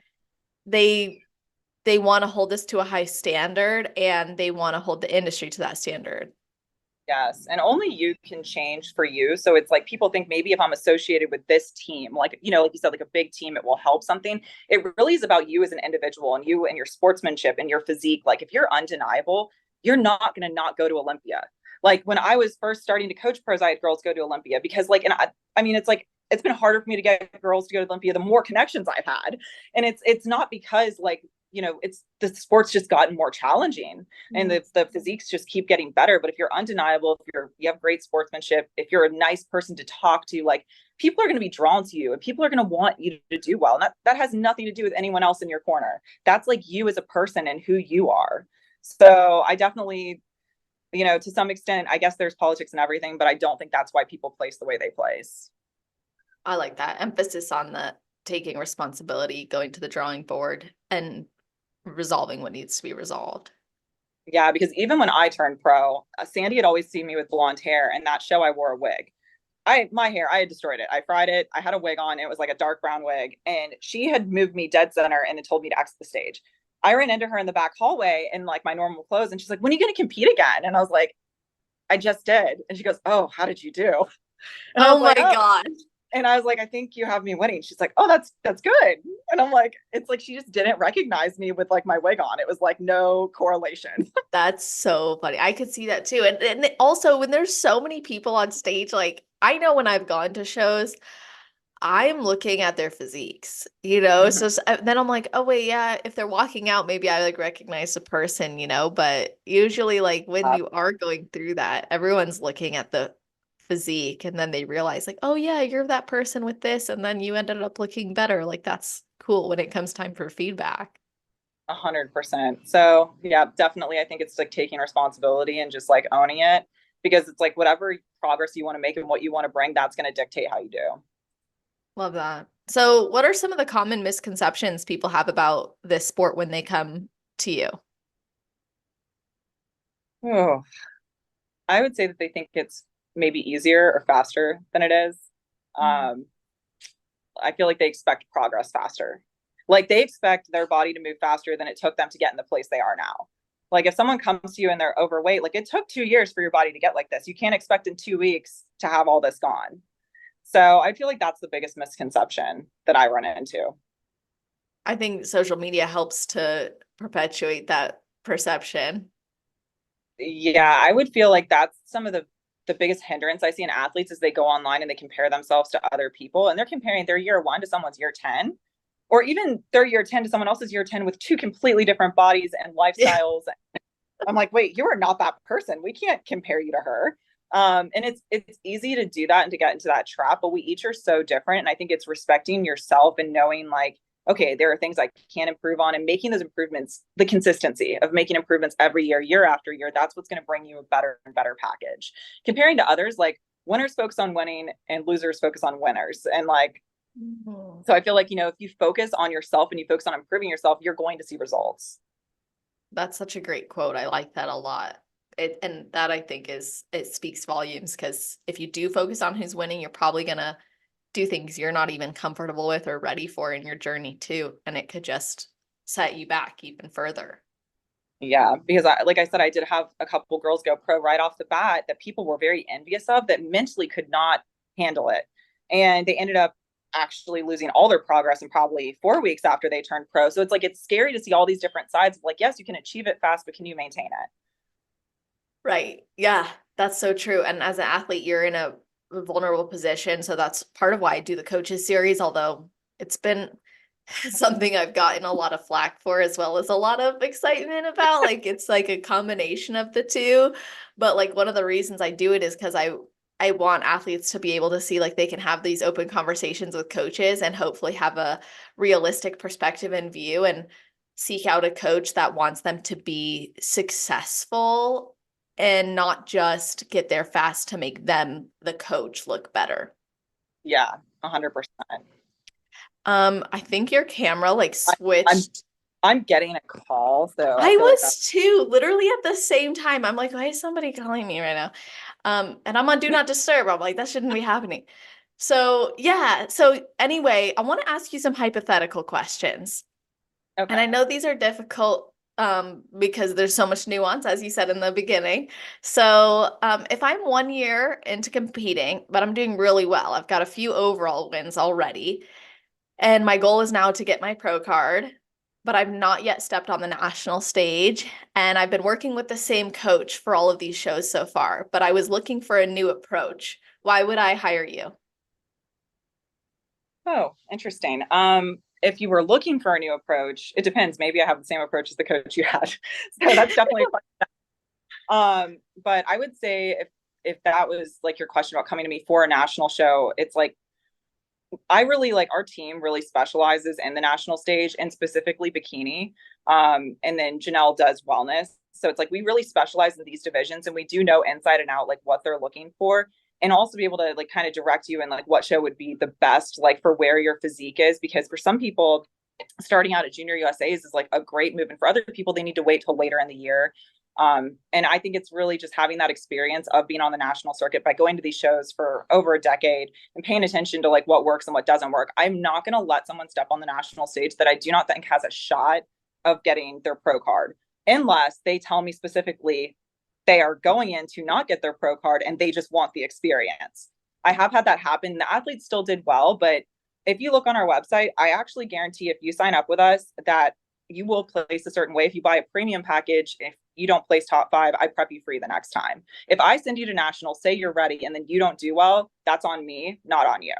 they want to hold us to a high standard and they want to hold the industry to that standard. Yes. And only you can change for you. So it's like people think maybe if I'm associated with this team, like, like you said, like a big team, it will help something. It really is about you as an individual and you and your sportsmanship and your physique. Like if you're undeniable, you're not going to not go to Olympia. Like when I was first starting to coach pros, I had girls go to Olympia because like, and I mean, it's like, it's been harder for me to get girls to go to Olympia, the more connections I've had. And it's not because like, it's the sport's just gotten more challenging and the physiques just keep getting better. But if you're undeniable, if you have great sportsmanship, if you're a nice person to talk to, like people are going to be drawn to you and people are going to want you to do well. And that has nothing to do with anyone else in your corner. That's like you as a person and who you are. So I definitely, to some extent, I guess there's politics and everything, but I don't think that's why people place the way they place. I like that emphasis on the taking responsibility, going to the drawing board and resolving what needs to be resolved. Yeah, because even when I turned pro, Sandy had always seen me with blonde hair, and that show I wore a wig. My hair, I had destroyed it. I fried it. I had a wig on. It was like a dark brown wig, and she had moved me dead center and then told me to exit the stage. I ran into her in the back hallway in like my normal clothes, and she's like, "When are you going to compete again?" And I was like, "I just did." And she goes, "Oh, how did you do?" And I Oh was my like, "Oh." God. And I was like, I think you have me winning. She's like, oh, that's good. And I'm like, it's like she just didn't recognize me with like my wig on. It was like no correlation. That's so funny. I could see that too. And also when there's so many people on stage, like I know when I've gone to shows, I'm looking at their physiques, Mhm. So then I'm like, oh wait, yeah, if they're walking out, maybe I like recognize the person. But usually like when you are going through that, everyone's looking at the physique and then they realize like, oh yeah, you're that person with this, and then you ended up looking better. Like that's cool when it comes time for feedback. 100%. So yeah, definitely. I think it's like taking responsibility and just like owning it, because it's like whatever progress you want to make and what you want to bring, that's going to dictate how you do. Love that. So, what are some of the common misconceptions people have about this sport when they come to you? Oh, I would say that they think it's maybe easier or faster than it is. Mm. Um, I feel like they expect progress faster. Like they expect their body to move faster than it took them to get in the place they are now. Like if someone comes to you and they're overweight, like it took 2 years for your body to get like this. You can't expect in 2 weeks to have all this gone. So I feel like that's the biggest misconception that I run into. I think social media helps to perpetuate that perception. Yeah, I would feel like that's some of the biggest hindrance I see in athletes is they go online and they compare themselves to other people, and they're comparing their year 1 to someone's year 10, or even their year 10 to someone else's year 10 with two completely different bodies and Yeah. lifestyles. I'm like, wait, you are not that person. We can't compare you to her. And it's easy to do that and to get into that trap, but we each are so different. And I think it's respecting yourself and knowing like, okay, there are things I can improve on, and making those improvements, the consistency of making improvements every year, year after year, that's what's going to bring you a better and better package. Comparing to others, like winners focus on winning and losers focus on winners. And like, Mhm. so I feel like, if you focus on yourself and you focus on improving yourself, you're going to see results. That's such a great quote. I like that a lot. And that I think it speaks volumes because if you do focus on who's winning, you're probably gonna do things you're not even comfortable with or ready for in your journey too, and it could just set you back even further. Yeah, because like I said, I did have a couple girls go pro right off the bat that people were very envious of that mentally could not handle it. And they ended up actually losing all their progress in probably 4 weeks after they turned pro. So it's like, it's scary to see all these different sides of like, yes, you can achieve it fast, but can you maintain it? Right. Yeah, that's so true. And as an athlete, you're in a vulnerable position. So that's part of why I do the coaches series, although it's been something I've gotten a lot of flack for, as well as a lot of excitement about. Like it's like a combination of the two. But like one of the reasons I do it is because I want athletes to be able to see like they can have these open conversations with coaches and hopefully have a realistic perspective and view and seek out a coach that wants them to be successful and not just get there fast to make them, the coach, look better. Yeah, 100%. I think your camera like I, I'm switched. I'm getting a call, so I I feel like that. was too, literally at the same time. I'm like, why is somebody calling me right now? And I'm on Do Not Disturb. I'm like, that shouldn't be happening. So yeah. So anyway, I want to ask you some hypothetical questions. And I Okay. know these are difficult because there's so much nuance, as you said in the beginning. So if I'm 1 year into competing, but I'm doing really well, I've got a few overall wins already. And my goal is now to get my pro card, but I've not yet stepped on the national stage. And I've been working with the same coach for all of these shows so far, but I was looking for a new approach. Why would I hire you? Oh, interesting. If you were looking for a new approach, it depends. Maybe I have the same approach as the coach you had. So that's definitely a question. But I would say if that was like your question about coming to me for a national show, it's like I really like our team really specializes in the national stage and specifically bikini. And then Janelle does wellness. So it's like we really specialize in these divisions and we do know inside and out like what they're looking for, and also be able to like kind of direct you and like what show would be the best like for where your physique is, because for some people starting out at junior USA's is like a great move, and for other people they need to wait till later in the year. And I think it's really just having that experience of being on the national circuit by going to these shows for over a decade and paying attention to like what works and what doesn't work. I'm not going to let someone step on the national stage that I do not think has a shot of getting their pro card unless they tell me specifically they are going in to not get their pro card and they just want the experience. I have had that happen. The athletes still did well, but if you look on our website, I actually guarantee if you sign up with us that you will place a certain way. If you buy a premium package, if you don't place top 5, I prep you free the next time. If I send you to nationals, say you're ready, and then you don't do well, that's on me, not on you.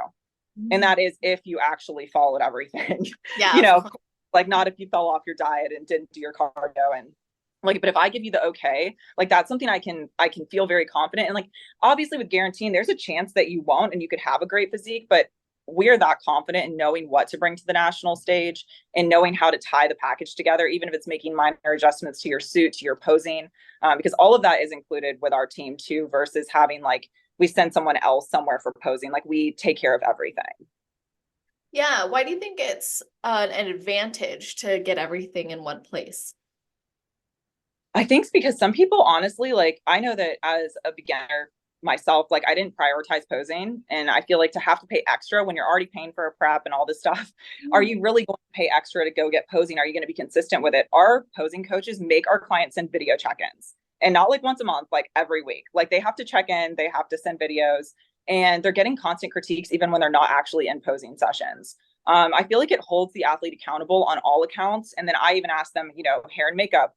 And that is if you actually followed everything. Yeah, you of know, course. like not if you fell off your diet and didn't do your cardio and like, but if I give you the okay, like that's something I can feel very confident. And like obviously with guaranteeing, there's a chance that you won't and you could have a great physique, but we're that confident in knowing what to bring to the national stage and knowing how to tie the package together, even if it's making minor adjustments to your suit, to your posing, because all of that is included with our team too, versus having like we send someone else somewhere for posing. Like we take care of everything. Yeah, why do you think it's an advantage to get everything in one place? I think it's because some people honestly, like I know that as a beginner myself, like I didn't prioritize posing. And I feel like to have to pay extra when you're already paying for a prep and all this stuff, are you really going to pay extra to go get posing? Are you going to be consistent with it? Our posing coaches make our clients send video check-ins and not like once a month, like every week. Like they have to check in, they have to send videos, and they're getting constant critiques even when they're not actually in posing sessions. I feel like it holds the athlete accountable on all accounts. And then I even ask them, hair and makeup,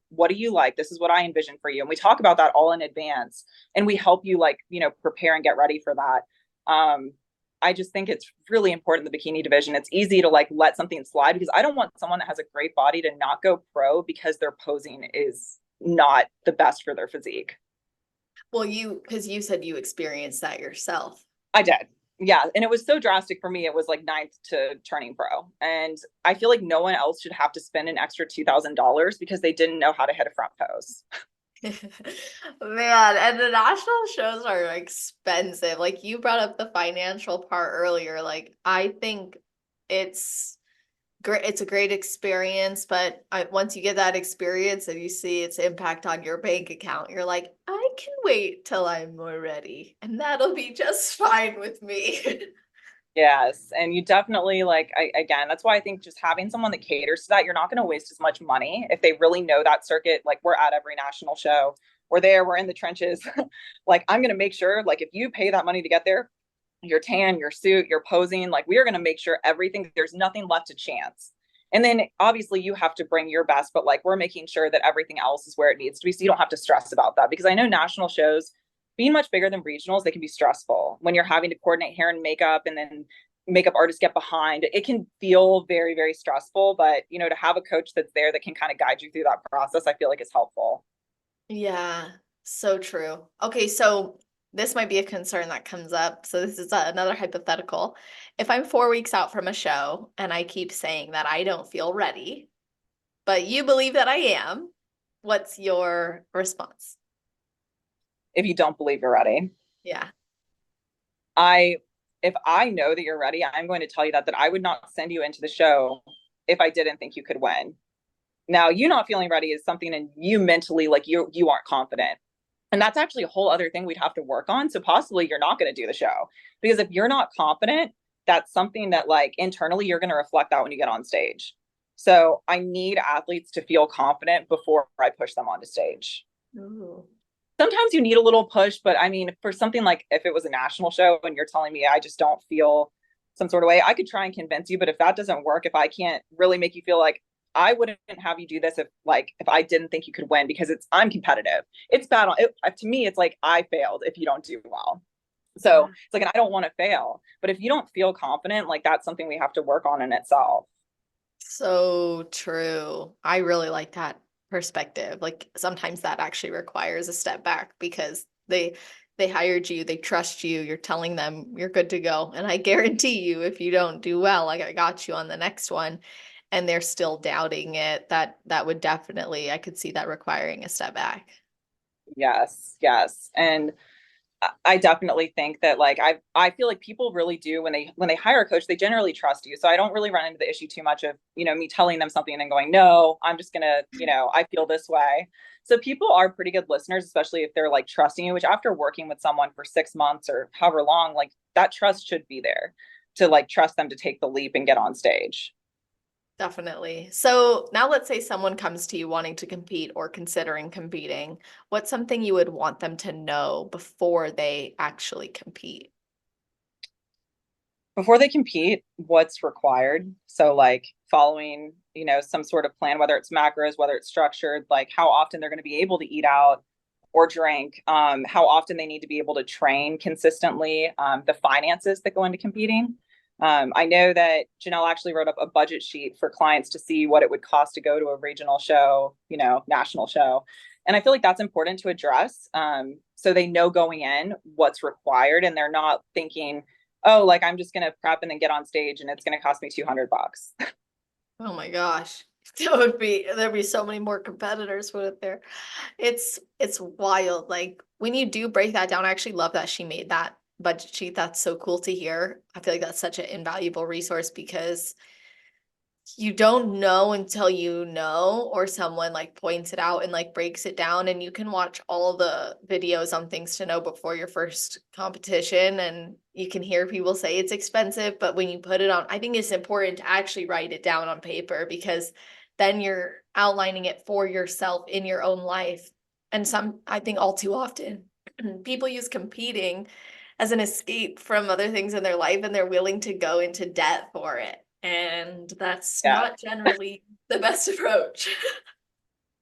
what do you like? This is what I envision for you. And we talk about that all in advance and we help you like, prepare and get ready for that. I just think it's really important in the bikini division. It's easy to like let something slide because I don't want someone that has a great body to not go pro because their posing is not the best for their physique. Well, because you said you experienced that yourself. I did. Yeah. And it was so drastic for me. It was like ninth to turning pro. And I feel like no one else should have to spend an extra $2,000 because they didn't know how to hit a front pose. Man, and the national shows are expensive. Like you brought up the financial part earlier. Like I think it's great. It's a great experience, but once you get that experience and you see its impact on your bank account, you're like, I can wait till I'm more ready, and that'll be just fine with me. Yes. And you definitely like, again, that's why I think just having someone that caters to that, you're not going to waste as much money if they really know that circuit. Like we're at every national show, we're there, we're in the trenches. Like I'm going to make sure, like if you pay that money to get there, your tan, your suit, your posing, like we are going to make sure everything, there's nothing left to chance. And then obviously you have to bring your best, but like we're making sure that everything else is where it needs to be. So you don't have to stress about that because I know national shows being much bigger than regionals, they can be stressful when you're having to coordinate hair and makeup and then makeup artists get behind. It can feel very, very stressful, but to have a coach that's there that can kind of guide you through that process, I feel like is helpful. Yeah, so true. Okay, so this might be a concern that comes up. So this is another hypothetical. If I'm 4 weeks out from a show and I keep saying that I don't feel ready, but you believe that I am, what's your response? If you don't believe you're ready, Yeah. I if I know that you're ready, I'm going to tell you that I would not send you into the show if I didn't think you could win. Now, you not feeling ready is something and you mentally like you aren't confident. And that's actually a whole other thing we'd have to work on. So possibly you're not going to do the show because if you're not confident, that's something that like internally you're going to reflect that when you get on stage. So I need athletes to feel confident before I push them onto stage. Ooh. Sometimes you need a little push, but I mean, for something like if it was a national show and you're telling me I just don't feel some sort of way, I could try and convince you. But if that doesn't work, if I can't really make you feel like I wouldn't have you do this if I didn't think you could win because I'm competitive. It's bad. To me, it's like I failed if you don't do well. So Yeah. it's like, and I don't want to fail. But if you don't feel confident, like that's something we have to work on in itself. So true. I really like that perspective. Like sometimes that actually requires a step back because they hired you, they trust you, you're telling them you're good to go. And I guarantee you if you don't do well, like I got you on the next one and they're still doubting it, that would definitely I could see that requiring a step back. Yes, yes. And I definitely think that like I feel like people really do when they hire a coach, they generally trust you. So I don't really run into the issue too much of, me telling them something and then going, no, I'm just gonna, I feel this way. So people are pretty good listeners, especially if they're like trusting you, which after working with someone for 6 months or however long, like that trust should be there to like trust them to take the leap and get on stage. Definitely. So now let's say someone comes to you wanting to compete or considering competing. What's something you would want them to know before they actually compete? before they compete, what's required. So like following, some sort of plan, whether it's macros, whether it's structured, like how often they're going to be able to eat out or drink, how often they need to be able to train consistently, the finances that go into competing. I know that Janelle actually wrote up a budget sheet for clients to see what it would cost to go to a regional show, national show. And I feel like that's important to address, so they know going in what's required and they're not thinking, oh, like I'm just going to prep and then get on stage and it's going to cost me $200. Oh my gosh. There'd be so many more competitors with it there. It's wild. Like when you do break that down, I actually love that she made that budget sheet. That's so cool to hear. I feel like that's such an invaluable resource because you don't know until you know, or someone like points it out and like breaks it down, and you can watch all the videos on things to know before your first competition, and you can hear people say it's expensive, but when you put it on, I think it's important to actually write it down on paper because then you're outlining it for yourself in your own life. And I think all too often people use competing as an escape from other things in their life and they're willing to go into debt for it. And that's Yeah. not generally the best approach.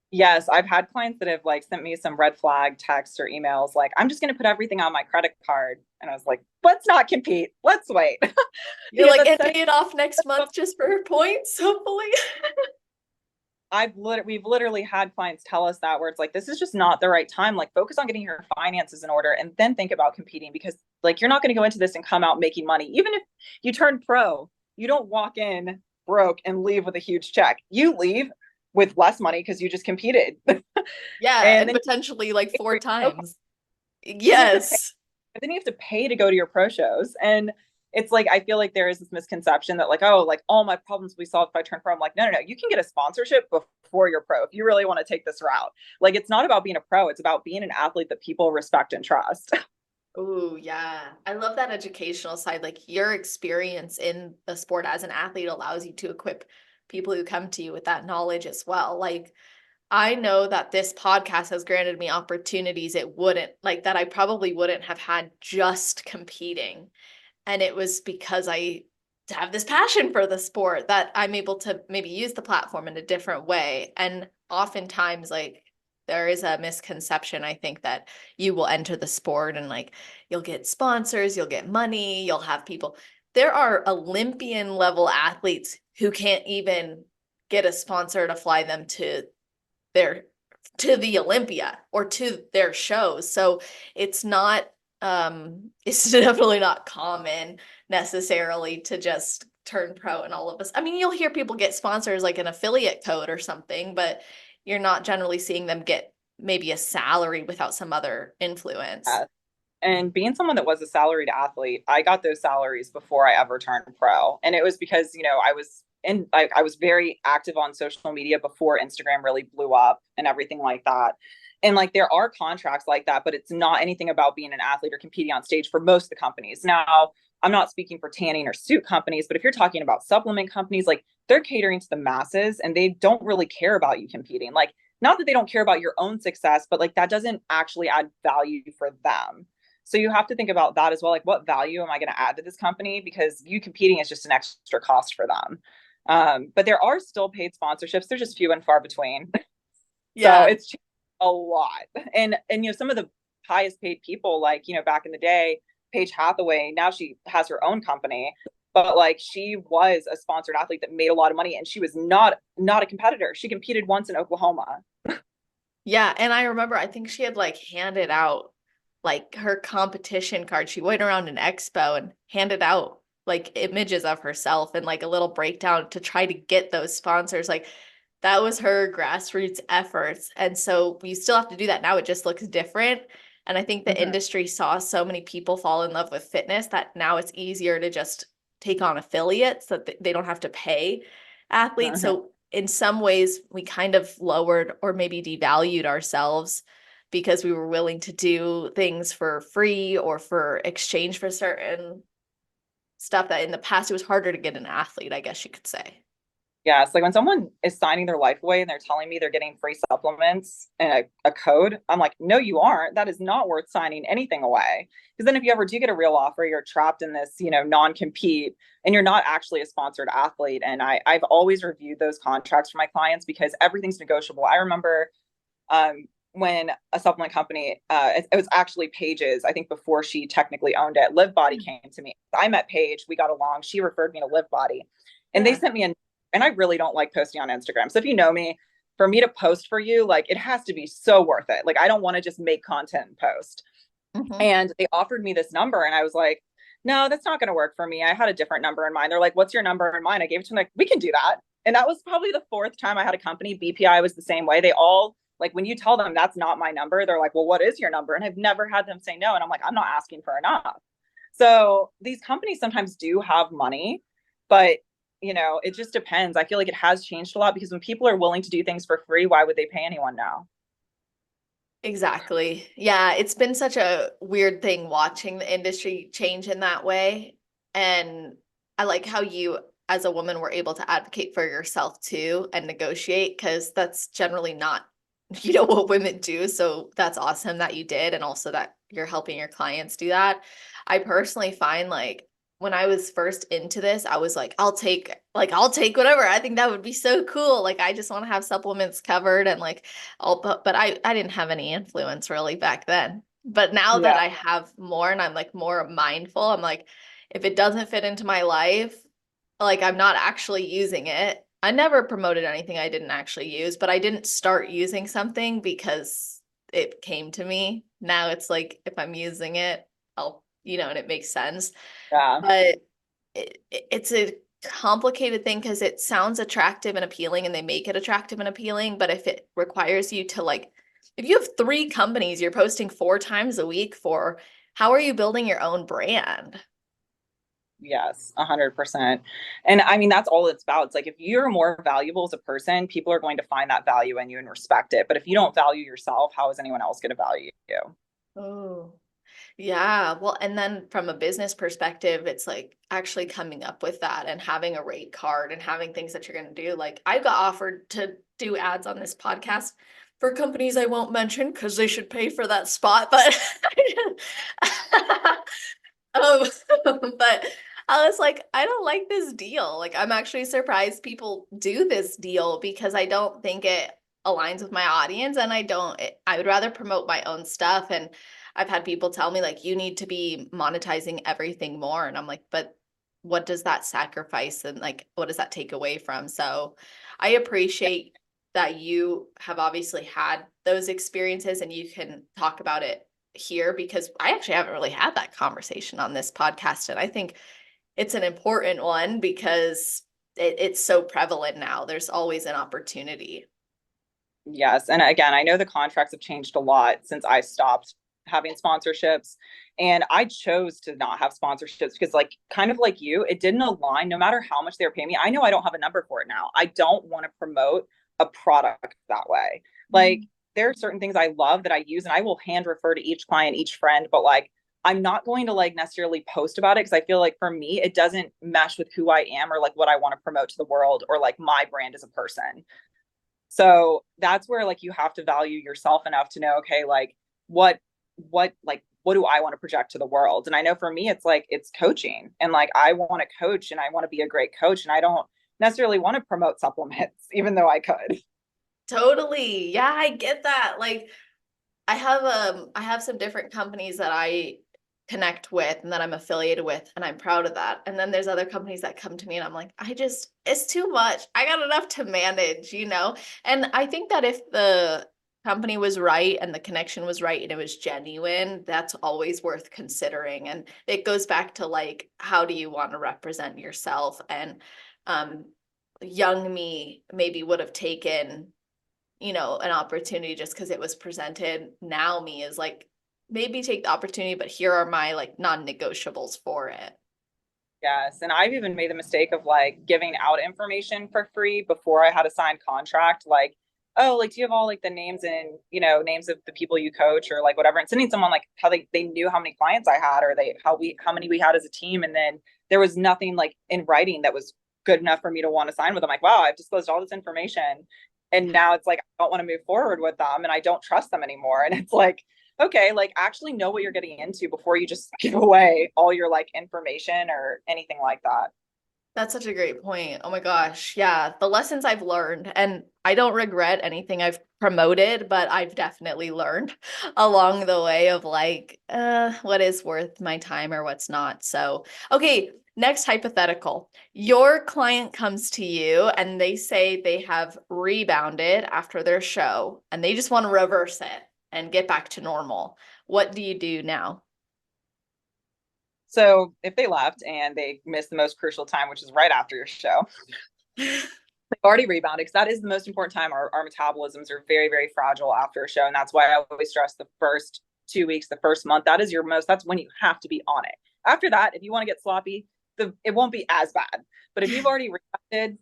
Yes, I've had clients that have like sent me some red flag texts or emails like, I'm just going to put everything on my credit card. And I was like, let's not compete. Let's wait. You're Because like, that's and setting pay it off next month just for points, hopefully. we've literally had clients tell us that, where it's like, this is just not the right time. Like, focus on getting your finances in order and then think about competing, because like you're not going to go into this and come out making money. Even if you turn pro, you don't walk in broke and leave with a huge check. You leave with less money because you just competed. Yeah, And and then potentially like four you times. then you have to pay, Yes. then you have to pay to go to your pro shows. And it's like, I feel like there is this misconception that like, oh, like all my problems will be solved if I turn pro. I'm like, no, you can get a sponsorship before you're pro if you really want to take this route. Like, it's not about being a pro, it's about being an athlete that people respect and trust. Oh, yeah. I love that educational side. Like your experience in the sport as an athlete allows you to equip people who come to you with that knowledge as well. Like I know that this podcast has granted me opportunities it wouldn't, like that I probably wouldn't have had just competing. And it was because I have this passion for the sport that I'm able to maybe use the platform in a different way. And oftentimes, like, there is a misconception, I think, that you will enter the sport and like you'll get sponsors, you'll get money, you'll have people. There are Olympian level athletes who can't even get a sponsor to fly them their to the Olympia or to their shows. So it's not it's definitely not common necessarily to just turn pro and all of us. I mean, you'll hear people get sponsors like an affiliate code or something, but you're not generally seeing them get maybe a salary without some other influence. Yeah. And being someone that was a salaried athlete, I got those salaries before I ever turned pro. And it was because, I was very active on social media before Instagram really blew up and everything like that. And like there are contracts like that, but it's not anything about being an athlete or competing on stage for most of the companies. Now, I'm not speaking for tanning or suit companies, but if you're talking about supplement companies, like they're catering to the masses and they don't really care about you competing. Like, not that they don't care about your own success, but like that doesn't actually add value for them. So you have to think about that as well. Like, what value am I going to add to this company? Because you competing is just an extra cost for them. But there are still paid sponsorships. They're just few and far between. So Yeah. it's a lot. And some of the highest paid people, like, back in the day, Paige Hathaway, now she has her own company, but like she was a sponsored athlete that made a lot of money and she was not a competitor. She competed once in Oklahoma. Yeah, and I remember I think she had like handed out like her competition card. She went around an expo and handed out like images of herself and like a little breakdown to try to get those sponsors. Like that was her grassroots efforts. And so we still have to do that now. It just looks different. And I think the Mm-hmm. industry saw so many people fall in love with fitness that now it's easier to just take on affiliates so that they don't have to pay athletes. Mm-hmm. So in some ways, we kind of lowered or maybe devalued ourselves because we were willing to do things for free or for exchange for certain stuff that in the past it was harder to get an athlete, I guess you could say. Yeah, it's like when someone is signing their life away and they're telling me they're getting free supplements and a code, I'm like, no, you aren't. That is not worth signing anything away. Because then if you ever do get a real offer, you're trapped in this, non-compete and you're not actually a sponsored athlete. And I've always reviewed those contracts for my clients because everything's negotiable. I remember when a supplement company, it was actually Paige's, I think before she technically owned it, Live Body came to me. I met Paige, we got along. She referred me to Live Body. And they Yeah. sent me and I really don't like posting on Instagram. So if you know me, for me to post for you, like it has to be so worth it. Like I don't want to just make content and post. Hmm. And they offered me this number and I was like, no, that's not going to work for me. I had a different number in mind. They're like, what's your number in mind? I gave it to them like, we can do that. And that was probably the fourth time I had a company. BPI was the same way. They all like when you tell them that's not my number, they're like, well, what is your number? And I've never had them say no. And I'm like, I'm not asking for enough. So these companies sometimes do have money, but it just depends. I feel like it has changed a lot because when people are willing to do things for free, why would they pay anyone now? Exactly. Yeah, it's been such a weird thing watching the industry change in that way. And I like how you, as a woman, were able to advocate for yourself too and negotiate because that's generally not, what women do. So that's awesome that you did. And also that you're helping your clients do that. I personally find like when I was first into this, I was like, I'll take whatever. I think that would be so cool. Like I just want to have supplements covered and like but I didn't have any influence really back then. But now that Yeah. I have more and I'm like more mindful, I'm like, if it doesn't fit into my life, like I'm not actually using it. I never promoted anything I didn't actually use, but I didn't start using something because it came to me. Now it's like if I'm using it, and it makes sense. Yeah. But it's a complicated thing because it sounds attractive and appealing and they make it attractive and appealing. But if it requires you to like, if you have three companies you're posting 4 times a week for, how are you building your own brand? Yes, 100%. And I mean, that's all it's about. It's like if you're more valuable as a person, people are going to find that value in you and respect it. But if you don't value yourself, how is anyone else going to value you? Oh, yeah. Well, and then from a business perspective, it's like actually coming up with that and having a rate card and having things that you're going to do. Like I got offered to do ads on this podcast for companies I won't mention because they should pay for that spot, but um, but I was like, I don't like this deal. Like I'm actually surprised people do this deal because I don't think it aligns with my audience and I would rather promote my own stuff. And I've had people tell me like you need to be monetizing everything more. And I'm like, but what does that sacrifice and like what does that take away from? So I appreciate that you have obviously had those experiences and you can talk about it here because I actually haven't really had that conversation on this podcast. And I think it's an important one because it's so prevalent now. There's always an opportunity. Yes. And again, I know the contracts have changed a lot since I stopped having sponsorships. And I chose to not have sponsorships because, like, kind of like you, it didn't align no matter how much they were paying me. I know I don't have a number for it now. I don't want to promote a product that way. Like, there are certain things I love that I use, and I will hand refer to each client, each friend, but like, I'm not going to like necessarily post about it because I feel like for me, it doesn't mesh with who I am or like what I want to promote to the world or like my brand as a person. So that's where like you have to value yourself enough to know, okay, like what what do I want to project to the world? And I know for me it's like it's coaching and like I want to coach and I want to be a great coach and I don't necessarily want to promote supplements even though I could. Totally. Yeah, I get that. Like I have some different companies that I connect with and that I'm affiliated with and I'm proud of that. And then there's other companies that come to me and I'm like, it's too much. I got enough to manage. And I think that if the company was right and the connection was right and it was genuine, that's always worth considering. And it goes back to like, how do you want to represent yourself? And um young me maybe would have taken an opportunity just because it was presented. Now me is like, maybe take the opportunity, but here are my like non-negotiables for it. Yes. And I've even made the mistake of like giving out information for free before I had a signed contract. Like, oh, like, do you have all like the names and, names of the people you coach or like whatever? And sending someone like how they knew how many clients I had or how many we had as a team. And then there was nothing like in writing that was good enough for me to want to sign with them. Like, wow, I've disclosed all this information. And now it's like, I don't want to move forward with them and I don't trust them anymore. And it's like, okay, like actually know what you're getting into before you just give away all your like information or anything like that. That's such a great point. Oh my gosh. Yeah. The lessons I've learned, and I don't regret anything I've promoted, but I've definitely learned along the way of like, what is worth my time or what's not. So, okay, next hypothetical. Your client comes to you and they say they have rebounded after their show and they just want to reverse it and get back to normal. What do you do now? So if they left and they missed the most crucial time, which is right after your show, they've already rebounded because that is the most important time. Our metabolisms are very, very fragile after a show. And that's why I always stress the first 2 weeks, the first month, that is your most, that's when you have to be on it. After that, if you want to get sloppy, it won't be as bad. But if you've already rebounded,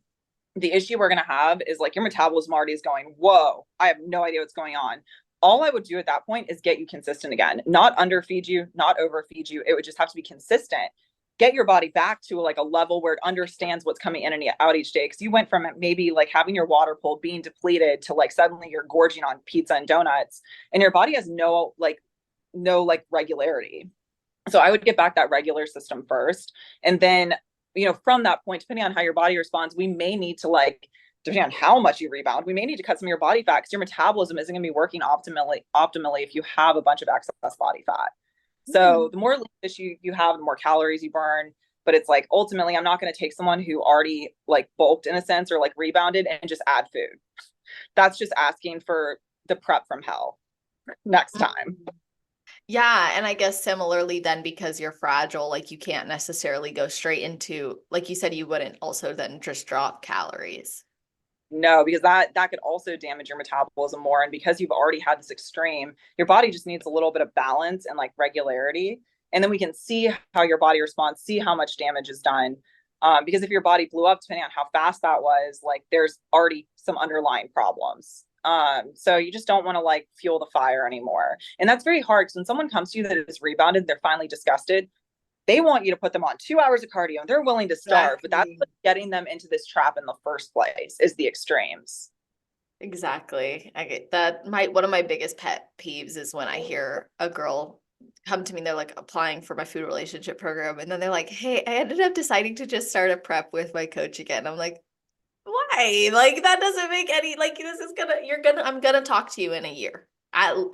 the issue we're going to have is like your metabolism already is going, whoa, I have no idea what's going on. All I would do at that point is get you consistent again, not underfeed you, not overfeed you. It would just have to be consistent. Get your body back to like a level where it understands what's coming in and out each day. Cause you went from maybe like having your water pulled, being depleted to like suddenly you're gorging on pizza and donuts and your body has no regularity. So I would get back that regular system first. And then, from that point, depending on how your body responds, we may need to like, depending on how much you rebound, we may need to cut some of your body fat because your metabolism isn't going to be working optimally if you have a bunch of excess body fat. So the more lean tissue you have, the more calories you burn. But it's like ultimately, I'm not going to take someone who already like bulked in a sense or like rebounded and just add food. That's just asking for the prep from hell next time. Yeah, and I guess similarly then because you're fragile, like you can't necessarily go straight into, like you said, you wouldn't also then just drop calories. No, because that could also damage your metabolism more. And because you've already had this extreme, your body just needs a little bit of balance and like regularity. And then we can see how your body responds, see how much damage is done. Because if your body blew up, depending on how fast that was, like there's already some underlying problems. So you just don't want to like fuel the fire anymore. And that's very hard because when someone comes to you that is rebounded, they're finally disgusted, they want you to put them on 2 hours of cardio and they're willing to starve, but that's Exactly. getting them into this trap in the first place is the extremes. Exactly. I get that. One of my biggest pet peeves is when I hear a girl come to me, they're like applying for my food relationship program, and then they're like, "Hey, I ended up deciding to just start a prep with my coach again." I'm like, "Why? Like that doesn't make any like this is gonna you're gonna I'm gonna talk to you in a year,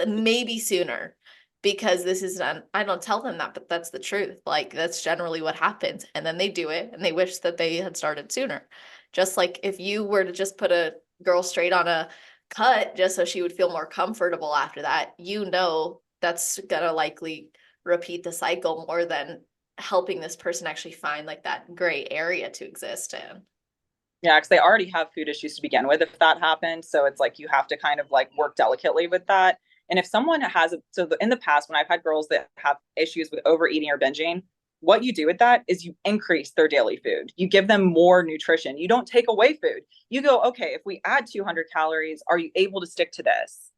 maybe sooner." Because this is not, I don't tell them that, but that's the truth. Like that's generally what happens. And then they do it and they wish that they had started sooner. Just like if you were to just put a girl straight on a cut just so she would feel more comfortable after that, that's gonna likely repeat the cycle more than helping this person actually find like that gray area to exist in. Yeah, because they already have food issues to begin with if that happened. So it's like you have to kind of like work delicately with that. And if someone in the past, when I've had girls that have issues with overeating or binging, what you do with that is you increase their daily food. You give them more nutrition. You don't take away food. You go, okay, if we add 200 calories, are you able to stick to this?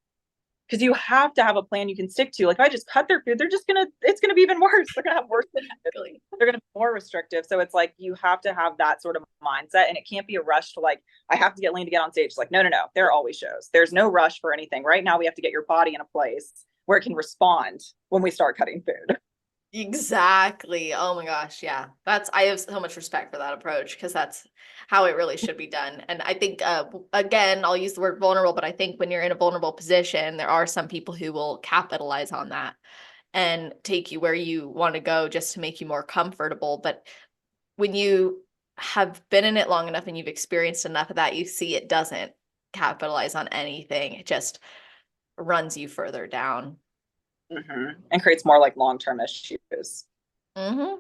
Because you have to have a plan you can stick to. Like if I just cut their food, it's gonna be even worse. They're gonna have worse. Exactly. They're gonna be more restrictive. So it's like you have to have that sort of mindset, and it can't be a rush to like I have to get lean to get on stage. It's like no, no, no. There are always shows. There's no rush for anything. Right now, we have to get your body in a place where it can respond when we start cutting food. Exactly. Oh my gosh. Yeah. I have so much respect for that approach because that's how it really should be done. And I think, again, I'll use the word vulnerable, but I think when you're in a vulnerable position, there are some people who will capitalize on that and take you where you want to go just to make you more comfortable. But when you have been in it long enough and you've experienced enough of that, you see it doesn't capitalize on anything. It just runs you further down. And creates more like long term issues. Hmm.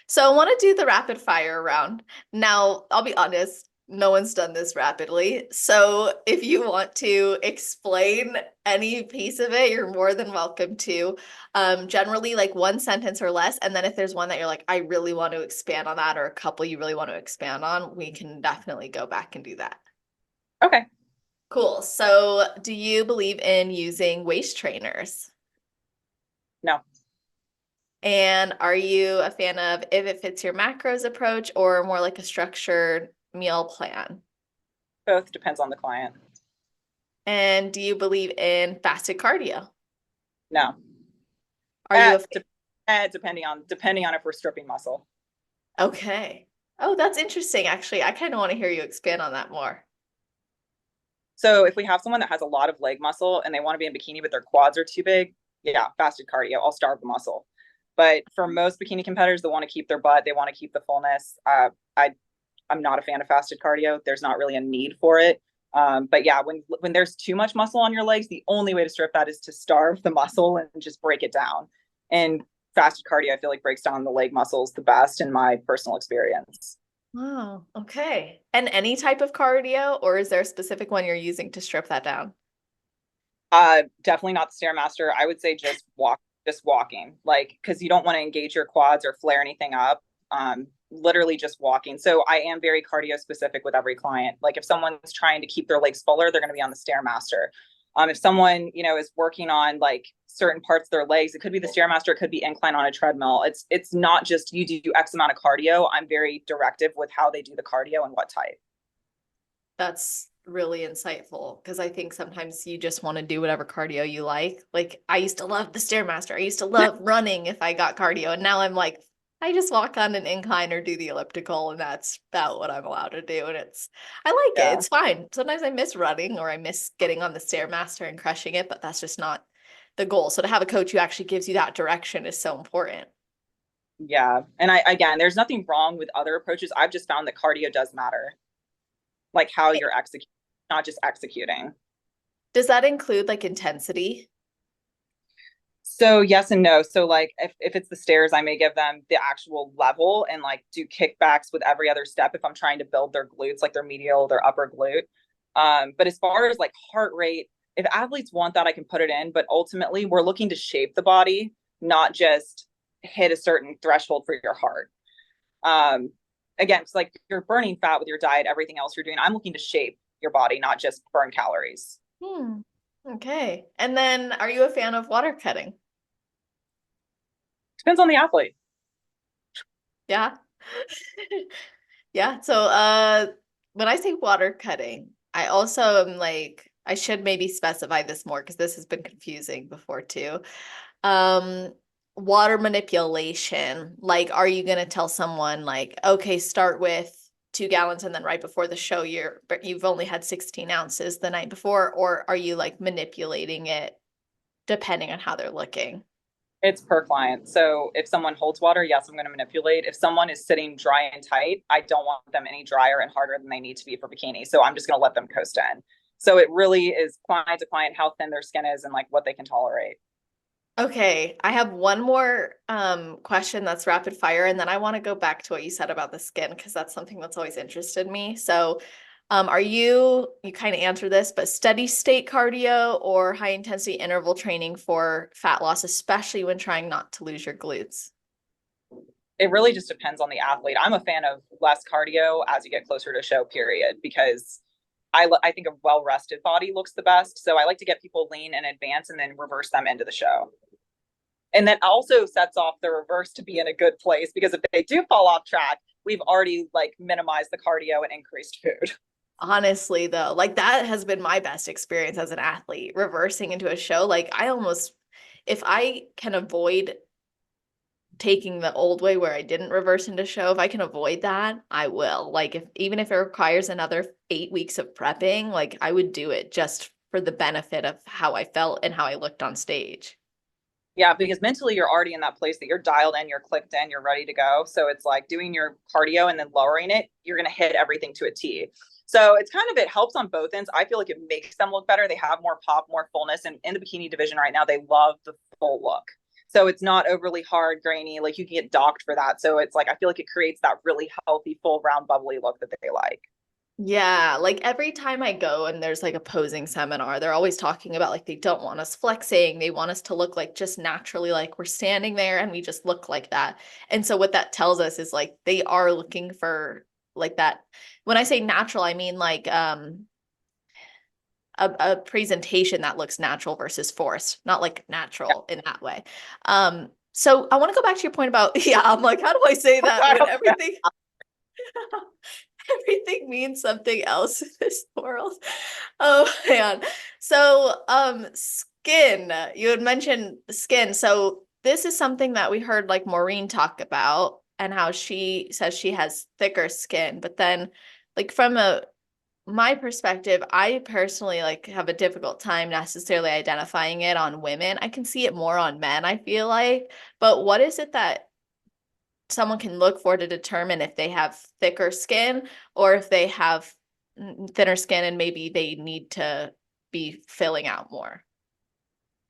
So I want to do the rapid fire round. Now, I'll be honest, no one's done this rapidly. So if you want to explain any piece of it, you're more than welcome to. Generally, like one sentence or less. And then if there's one that you're like, I really want to expand on that, or a couple you really want to expand on, we can definitely go back and do that. Okay. Cool. So do you believe in using waist trainers? No. And are you a fan of if it fits your macros approach or more like a structured meal plan? Both depends on the client. And do you believe in fasted cardio? No. Are you a Depending on if we're stripping muscle. okay? Oh, that's interesting. Actually, I kind of want to hear you expand on that more. So if we have someone that has a lot of leg muscle and they want to be in bikini, but their quads are too big, yeah, fasted cardio. I'll starve the muscle. But for most bikini competitors that want to keep their butt, they want to keep the fullness. I'm not a fan of fasted cardio. There's not really a need for it. But yeah, when there's too much muscle on your legs, the only way to strip that is to starve the muscle and just break it down. And fasted cardio, I feel like breaks down the leg muscles the best in my personal experience. Wow. Okay. And any type of cardio, or is there a specific one you're using to strip that down? Definitely not the Stairmaster. I would say just walking, like, because you don't want to engage your quads or flare anything up. Literally just walking. So I am very cardio specific with every client. Like if someone's trying to keep their legs fuller, they're going to be on the Stairmaster. If someone, is working on like certain parts of their legs, it could be the Stairmaster, it could be incline on a treadmill. It's not just you do X amount of cardio. I'm very directive with how they do the cardio and what type. That's really insightful because I think sometimes you just want to do whatever cardio you like. Like I used to love the Stairmaster. I used to love running if I got cardio, and now I'm like, I just walk on an incline or do the elliptical, and that's about what I'm allowed to do. And I like it. Yeah. It's fine. Sometimes I miss running or I miss getting on the Stairmaster and crushing it, but that's just not the goal. So to have a coach who actually gives you that direction is so important. Yeah. And again, there's nothing wrong with other approaches. I've just found that cardio does matter, like how you're executing, not just executing. Does that include like intensity? So yes and no. So like if it's the stairs, I may give them the actual level and like do kickbacks with every other step if I'm trying to build their glutes, like their medial, their upper glute. But as far as like heart rate, if athletes want that, I can put it in. But ultimately, we're looking to shape the body, not just hit a certain threshold for your heart. Um, Again, it's like you're burning fat with your diet, everything else you're doing. I'm looking to shape your body, not just burn calories. Hmm. Okay. And then are you a fan of water cutting? Depends on the athlete. Yeah. Yeah. So when I say water cutting, I also am like I should maybe specify this more because this has been confusing before too. Um Water manipulation. Like are you going to tell someone like okay, start with 2 gallons and then right before the show you've only had 16 ounces the night before, or are you like manipulating it depending on how they're looking? It's per client. So if someone holds water, yes, I'm going to manipulate. If someone is sitting dry and tight, I don't want them any drier and harder than they need to be for bikini. So I'm just going to let them coast in. So it really is client to client how thin their skin is and like what they can tolerate. Okay, I have one more question that's rapid fire, and then I want to go back to what you said about the skin because that's something that's always interested me. So, are you kind of answer this, but steady state cardio or high intensity interval training for fat loss, especially when trying not to lose your glutes? It really just depends on the athlete. I'm a fan of less cardio as you get closer to show, period, because I think a well rested body looks the best. So I like to get people lean in advance and then reverse them into the show. And that also sets off the reverse to be in a good place because if they do fall off track, we've already like minimized the cardio and increased food. Honestly, though, like that has been my best experience as an athlete, reversing into a show. Like I almost, if I can avoid taking the old way where I didn't reverse into show, if I can avoid that, I will. Like if even if it requires another 8 weeks of prepping, like I would do it just for the benefit of how I felt and how I looked on stage. Yeah, because mentally you're already in that place that you're dialed in, you're clicked in, you're ready to go. So it's like doing your cardio and then lowering it, you're going to hit everything to a T. So it's kind of, it helps on both ends. I feel like it makes them look better. They have more pop, more fullness. And in the bikini division right now, they love the full look. So it's not overly hard, grainy, like you can get docked for that. So it's like, I feel like it creates that really healthy, full, round, bubbly look that they like. Yeah, like every time I go and there's like a posing seminar, they're always talking about like they don't want us flexing. They want us to look like just naturally like we're standing there and we just look like that. And so what that tells us is like they are looking for like that. When I say natural, I mean like a presentation that looks natural versus forced, not like natural in that way. So I want to go back to your point about, yeah, I'm like, how do I say that when everything, everything means something else in this world? Oh man. So, skin, you had mentioned the skin. So this is something that we heard like Maureen talk about and how she says she has thicker skin, but then like from my perspective, I personally like have a difficult time necessarily identifying it on women. I can see it more on men, I feel like. But what is it that someone can look for to determine if they have thicker skin or if they have thinner skin and maybe they need to be filling out more?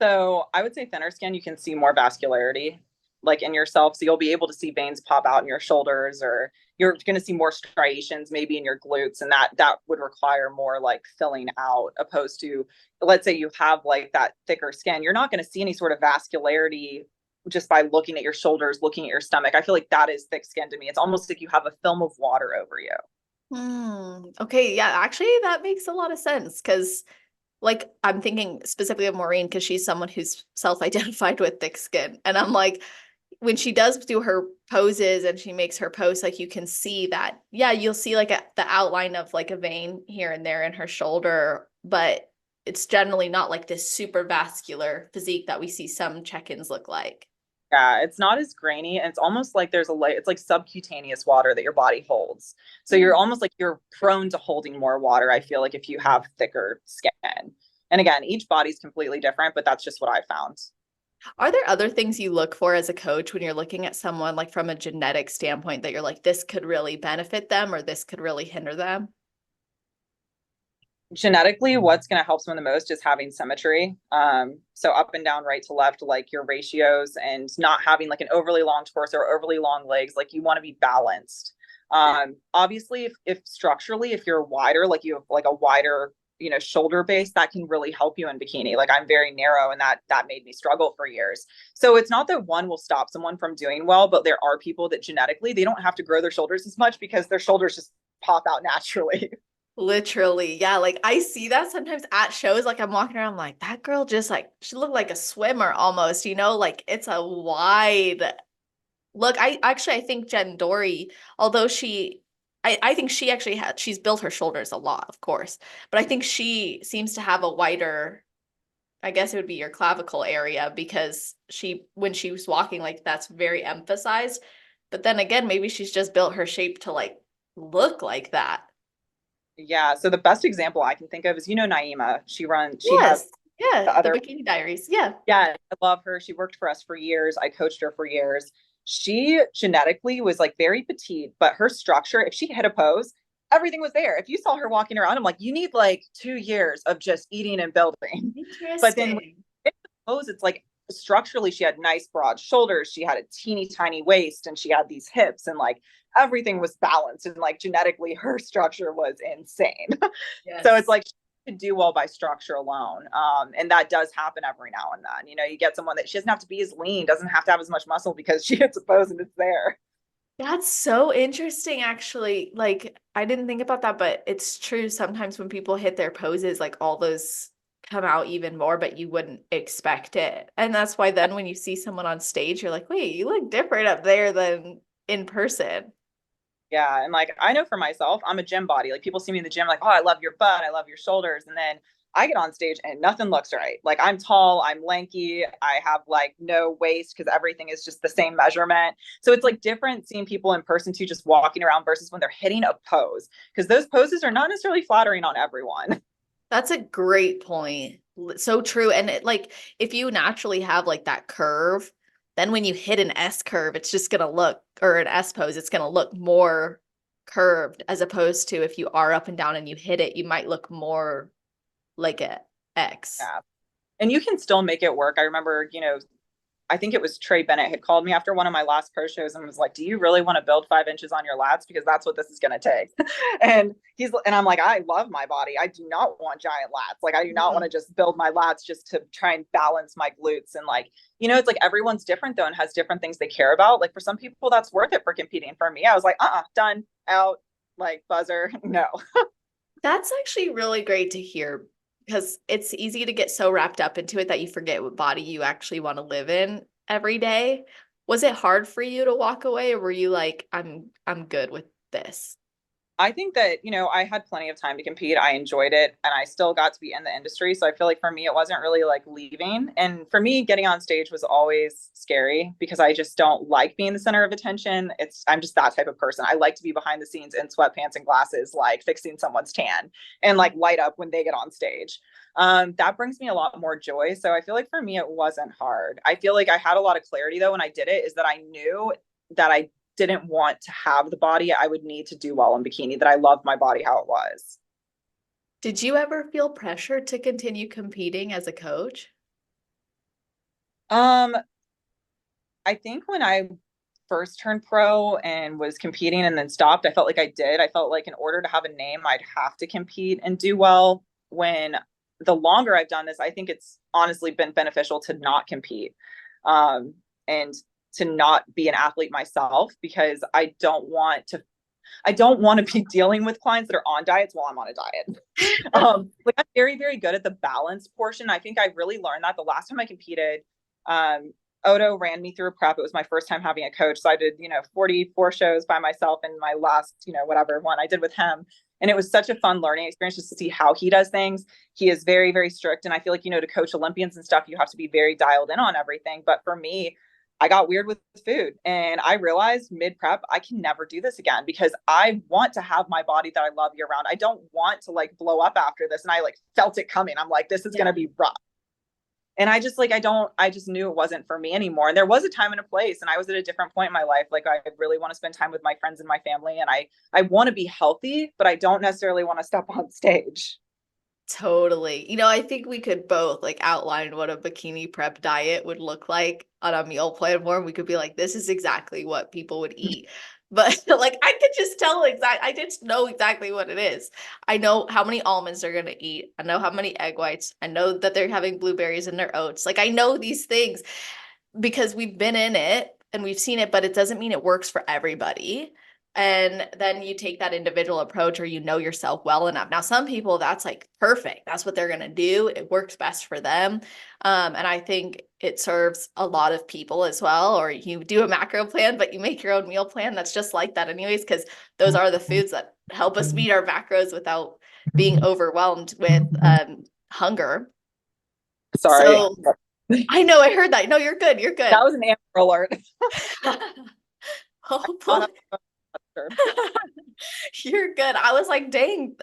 So I would say thinner skin, you can see more vascularity like in yourself. So you'll be able to see veins pop out in your shoulders, or you're going to see more striations maybe in your glutes. And that would require more like filling out, opposed to, let's say you have like that thicker skin, you're not going to see any sort of vascularity just by looking at your shoulders, looking at your stomach. I feel like that is thick skin to me. It's almost like you have a film of water over you. Okay, yeah, actually that makes a lot of sense because like I'm thinking specifically of Maureen because she's someone who's self-identified with thick skin. And I'm like, when she does do her poses and she makes her posts, like you can see that, yeah, you'll see like the outline of like a vein here and there in her shoulder, but it's generally not like this super vascular physique that we see some check-ins look like. Yeah, it's not as grainy, and it's almost like there's a layer, it's like subcutaneous water that your body holds. So you're almost like you're prone to holding more water, I feel like, if you have thicker skin. And again, each body's completely different, but that's just what I found. Are there other things you look for as a coach when you're looking at someone like from a genetic standpoint that you're like, this could really benefit them or this could really hinder them? Genetically, what's going to help someone the most is having symmetry. So up and down, right to left, like your ratios, and not having like an overly long torso or overly long legs. Like you want to be balanced. Obviously, if structurally, if you're wider, like you have like a wider, shoulder base, that can really help you in bikini. Like I'm very narrow, and that made me struggle for years. So it's not that one will stop someone from doing well, but there are people that genetically they don't have to grow their shoulders as much because their shoulders just pop out naturally. Literally, yeah. Like I see that sometimes at shows. Like I'm walking around, I'm like that girl just like she looked like a swimmer almost. Like it's a wide look. I think Jen Dory, although I think she actually she's built her shoulders a lot, of course, but I think she seems to have a wider. I guess it would be your clavicle area because when she was walking, like that's very emphasized. But then again, maybe she's just built her shape to like look like that. Yeah. So the best example I can think of is, Naima. She has Yes. Yeah. the The other, Bikini Diaries. Yeah. yeah, I love her. She worked for us for years. I coached her for years. She genetically was like very petite, but her structure, if she hit a pose, everything was there. If you saw her walking around, I'm like, you need like 2 years of just eating and building. But then when Interesting. you hit the pose, it's like structurally, she had nice broad shoulders. She had a teeny tiny waist, and she had these hips, and like everything was balanced. And like genetically, her structure was insane. So it's Yes. like she could do well by structure alone. And that does happen every now and then. You get someone that she doesn't have to be as lean, doesn't have to have as much muscle because she hits a pose and it's there. That's so interesting, actually. Like, I didn't think about that, but it's true. Sometimes when people hit their poses, like all those come out even more, but you wouldn't expect it. And that's why then when you see someone on stage, you're like, wait, you look different up there than in person. Yeah. And like, I know for myself, I'm a gym body. Like, people see me in the gym, like, oh, I love your butt. I love your shoulders. And then I get on stage and nothing looks right. Like, I'm tall, I'm lanky, I have like no waist because everything is just the same measurement. So it's like different seeing people in person too, just walking around versus when they're hitting a pose, because those poses are not necessarily flattering on everyone. That's a great point. So true. And like if you naturally have like that curve, then when you hit an S curve, it's just gonna look or an S pose, it's gonna look more curved as opposed to if you are up and down and you hit it, you might look more like a X. Yeah. And you can still make it work. I remember, I think it was Trey Bennett had called me after one of my last pro shows and was like, "Do you really want to build 5 inches on your lats? Because that's what this is going to take." And I'm like, I love my body. I do not want giant lats. Like, I do not want to just build my lats just to try and balance my glutes. And like, it's like everyone's different though and has different things they care about. Like for some people, that's worth it for competing. For me, I was like, done, out, like buzzer, no. That's actually really great to hear because it's easy to get so wrapped up into it that you forget what body you actually want to live in. every day. Was it hard for you to walk away, or were you like, I'm good with this? I think that, I had plenty of time to compete. I enjoyed it and I still got to be in the industry. So I feel like for me, it wasn't really like leaving. And for me, getting on stage was always scary because I just don't like being the center of attention. I'm just that type of person. I like to be behind the scenes in sweatpants and glasses, like fixing someone's tan and like light up when they get on stage. That brings me a lot more joy. So I feel like for me, it wasn't hard. I feel like I had a lot of clarity though when I did it, is that I knew that I didn't want to have the body I would need to do well in bikini, that I loved my body how it was. Did you ever feel pressure to continue competing as a coach? Um, I think when I first turned pro and was competing and then stopped, I felt like I did. I felt like in order to have a name, I'd have to compete and do well. When the longer I've done this, I think it's honestly been beneficial to not compete, and to not be an athlete myself, because I don't want to be dealing with clients that are on diets while I'm on a diet. Like I'm very, very good at the balance portion. I think I really learned that the last time I competed. Um, Odo ran me through a prep. It was my first time having a coach. So I did, 44 shows by myself in my last, whatever one I did with him. And it was such a fun learning experience just to see how he does things. He is very, very strict. And I feel like, to coach Olympians and stuff, you have to be very dialed in on everything. But for me, I got weird with food and I realized mid prep, I can never do this again because I want to have my body that I love year round. I don't want to like blow up after this. And I like felt it coming. I'm like, this is going to be rough. And I just like, I just knew it wasn't for me anymore. And there was a time and a place, and I was at a different point in my life. Like I really want to spend time with my friends and my family. And I want to be healthy, but I don't necessarily want to step on stage. Totally. I think we could both like outline what a bikini prep diet would look like on a meal plan form. We could be like, this is exactly what people would eat. But like I could just I just know exactly what it is. I know how many almonds they're gonna eat. I know how many egg whites. I know that they're having blueberries in their oats. Like I know these things because we've been in it and we've seen it, but it doesn't mean it works for everybody. And then you take that individual approach, or yourself well enough. Now, some people, that's like perfect. That's what they're going to do. It works best for them. And I think it serves a lot of people as well. Or you do a macro plan, but you make your own meal plan. That's just like that anyways, because those are the foods that help us meet our macros without being overwhelmed with hunger. Sorry. So I know I heard that. No, you're good. You're good. That was an Amber alert. Hopefully. You're good. I was like, dang,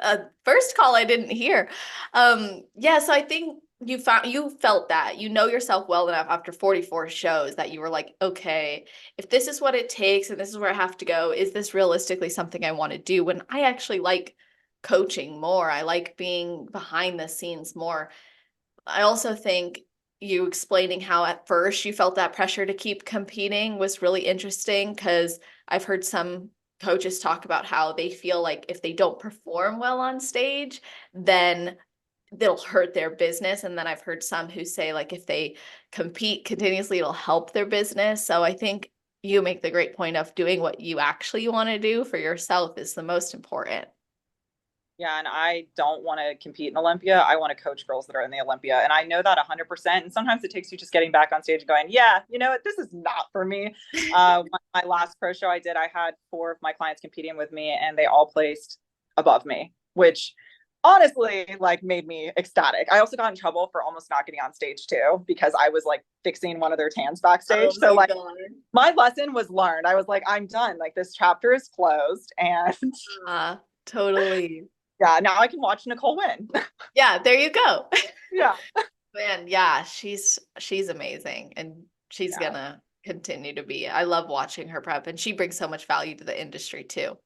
first call I didn't hear. Yeah, so I think you felt that. You know yourself well enough after 44 shows that you were like, okay, if this is what it takes and this is where I have to go, is this realistically something I want to do? When I actually like coaching more, I like being behind the scenes more. I also think you explaining how at first you felt that pressure to keep competing was really interesting, because I've heard some coaches talk about how they feel like if they don't perform well on stage, then they'll hurt their business. And then I've heard some who say like if they compete continuously, it'll help their business. So I think you make the great point of doing what you actually want to do for yourself is the most important. Yeah, and I don't want to compete in Olympia. I want to coach girls that are in the Olympia. And I know that 100%. And sometimes it takes you just getting back on stage and going, yeah, you know what? This is not for me. My last pro show I did, I had 4 of my clients competing with me and they all placed above me, which honestly like made me ecstatic. I also got in trouble for almost not getting on stage too, because I was like fixing one of their tans backstage. Oh So my like God. my lesson was learned. I was like, I'm done. Like this chapter is closed. And Totally. yeah, now I can watch Nicole win. Yeah, there you go. Yeah. Man, yeah, she's amazing, and she's Yeah. gonna continue to be. I love watching her prep, and she brings so much value to the industry too.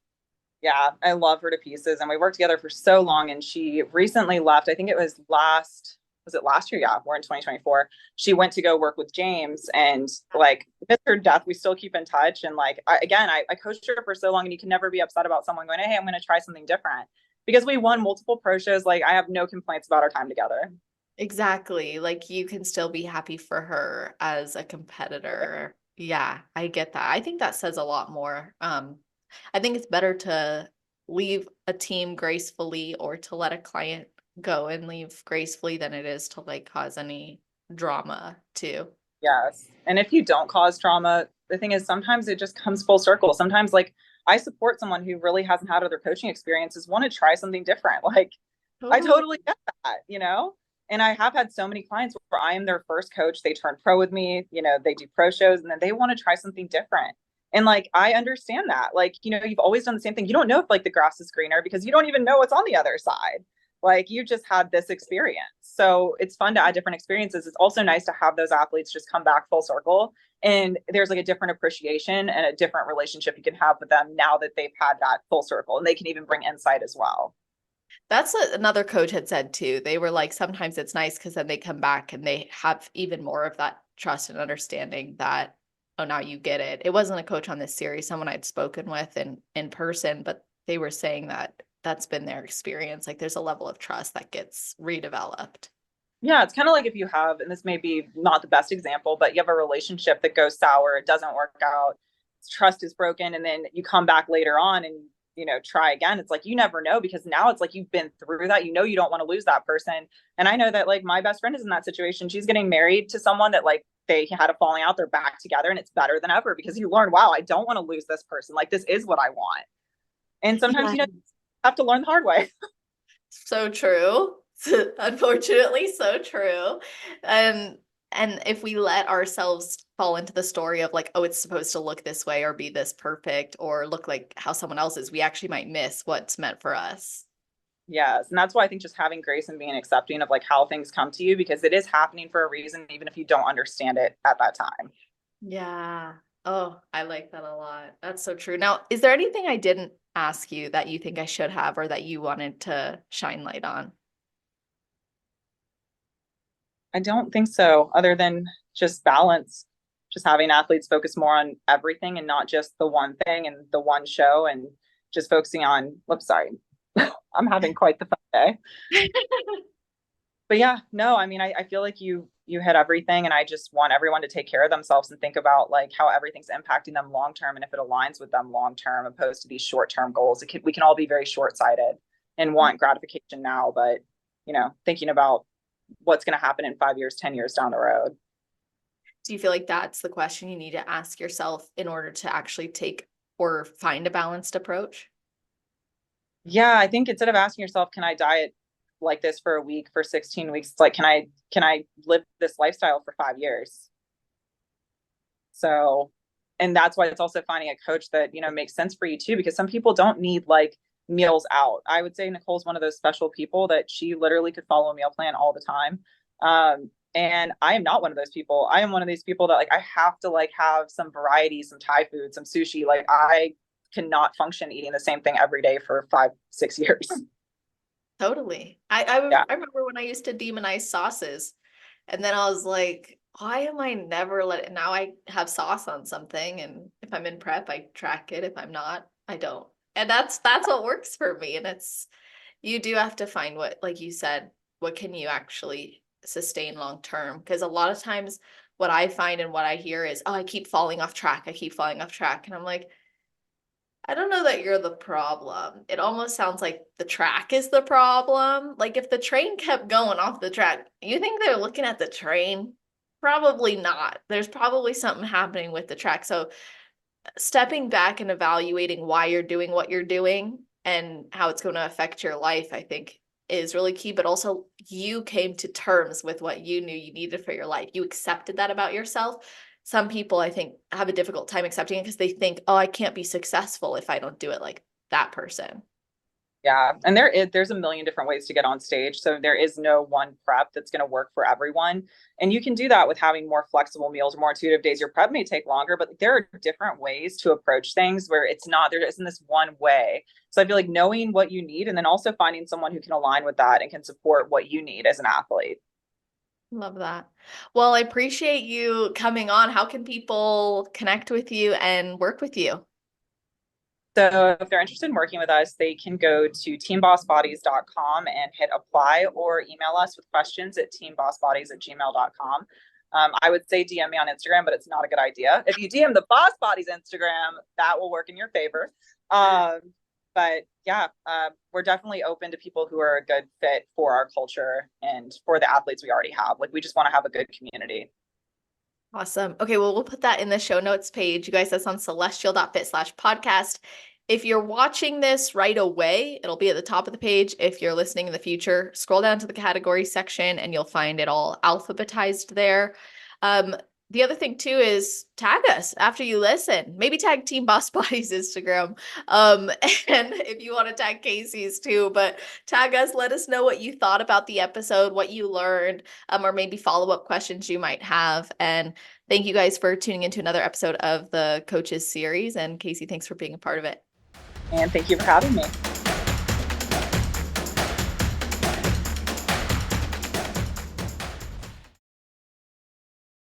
Yeah, I love her to pieces. And we worked together for so long. And she recently left. I think it was last year? Yeah, we're in 2024. She went to go work with James, and like Mr. Death, we still keep in touch. And like, I coached her for so long, and you can never be upset about someone going, hey, I'm going to try something different, because we won multiple pro shows. Like I have no complaints about our time together. Exactly. Like you can still be happy for her as a competitor. Yeah, I get that. I think that says a lot more. I think it's better to leave a team gracefully, or to let a client go and leave gracefully, than it is to like cause any drama too. Yes. And if you don't cause trauma, the thing is sometimes it just comes full circle. Sometimes like I support someone who really hasn't had other coaching experiences, want to try something different. Like I Totally. totally get that, you know? And I have had so many clients where I am their first coach. They turn pro with me, you know, they do pro shows and then they want to try something different. And like, I understand that. Like, you know, you've always done the same thing. You don't know if like the grass is greener because you don't even know what's on the other side. Like, you just had this experience. So it's fun to add different experiences. It's also nice to have those athletes just come back full circle. And there's like a different appreciation and a different relationship you can have with them now that they've had that full circle. And they can even bring insight as well. That's what another coach had said too. They were like, sometimes it's nice because then they come back and they have even more of that trust and understanding that, oh, now you get it. It wasn't a coach on this series, someone I'd spoken with in person, but they were saying that that's been their experience. Like there's a level of trust that gets redeveloped. Yeah, it's kind of like if you have, and this may be not the best example, but you have a relationship that goes sour, it doesn't work out, trust is broken, and then you come back later on and you know try again. It's like you never know because now it's like you've been through that. You know you don't want to lose that person. And I know that like my best friend is in that situation. She's getting married to someone that like they had a falling out, they're back together, and it's better than ever because you learn, wow, I don't want to lose this person. Like this is what I want. And sometimes Yeah. you know you have to learn the hard way. So true. Unfortunately, so true. And and if we let ourselves fall into the story of like, oh, it's supposed to look this way or be this perfect or look like how someone else is, we actually might miss what's meant for us. Yes. And that's why I think just having grace and being accepting of like how things come to you because it is happening for a reason, even if you don't understand it at that time. Yeah. Oh, I like that a lot. That's so true. Now, is there anything I didn't ask you that you think I should have or that you wanted to shine light on? I don't think so, other than just balance, just having athletes focus more on everything and not just the one thing and the one show and just focusing on, whoops, sorry. I'm having quite the fun day. But yeah, no, I mean, I feel like you hit everything and I just want everyone to take care of themselves and think about like how everything's impacting them long term and if it aligns with them long term opposed to these short term goals. We can all be very short sighted and want gratification now, but you know, thinking about what's going to happen in 5 years, 10 years down the road. Do you feel like that's the question you need to ask yourself in order to actually take or find a balanced approach? Yeah, I think instead of asking yourself, can I diet like this for a week, for 16 weeks, it's like, can I live this lifestyle for 5 years? So, and that's why it's also finding a coach that, you know, makes sense for you too, because some people don't need like meals out. I would say Nicole's one of those special people that she literally could follow a meal plan all the time. And I am not one of those people. I am one of these people that like I have to like have some variety, some Thai food, some sushi. Like I cannot function eating the same thing every day for 5, 6 years. Totally. Yeah. I remember when I used to demonize sauces, and then I was like, why am I never let it? Now I have sauce on something, and if I'm in prep, I track it. If I'm not, I don't. And that's what works for me. And it's you do have to find what, like you said, what can you actually sustain long term? Because a lot of times what I find and what I hear is, oh, I keep falling off track. I keep falling off track. And I'm like, I don't know that you're the problem. It almost sounds like the track is the problem. Like if the train kept going off the track, you think they're looking at the train? Probably not. There's probably something happening with the track. So stepping back and evaluating why you're doing what you're doing and how it's going to affect your life, I think is really key. But also you came to terms with what you knew you needed for your life. You accepted that about yourself. Some people, I think, have a difficult time accepting it because they think, oh, I can't be successful if I don't do it like that person. Yeah, and there's a million different ways to get on stage. So there is no one prep that's going to work for everyone. And you can do that with having more flexible meals, more intuitive days. Your prep may take longer, but there are different ways to approach things where it's not there isn't this one way. So I feel like knowing what you need and then also finding someone who can align with that and can support what you need as an athlete. Love that. Well, I appreciate you coming on. How can people connect with you and work with you? So if they're interested in working with us, they can go to teambossbodies.com and hit apply or email us with questions at teambossbodies@gmail.com. I would say DM me on Instagram, but it's not a good idea. If you DM the Boss Bodies Instagram, that will work in your favor. But yeah, we're definitely open to people who are a good fit for our culture and for the athletes we already have. Like we just want to have a good community. Awesome. Okay, well, we'll put that in the show notes page. You guys, that's on celestial.fit/podcast. If you're watching this right away, it'll be at the top of the page. If you're listening in the future, scroll down to the category section and you'll find it all alphabetized there. The other thing too is tag us after you listen. Maybe tag Team Boss Body's Instagram. And if you want to tag Casey's too, but tag us, let us know what you thought about the episode, what you learned, or maybe follow-up questions you might have. And thank you guys for tuning into another episode of the Coaches series. And Casey, thanks for being a part of it. And thank you for having me.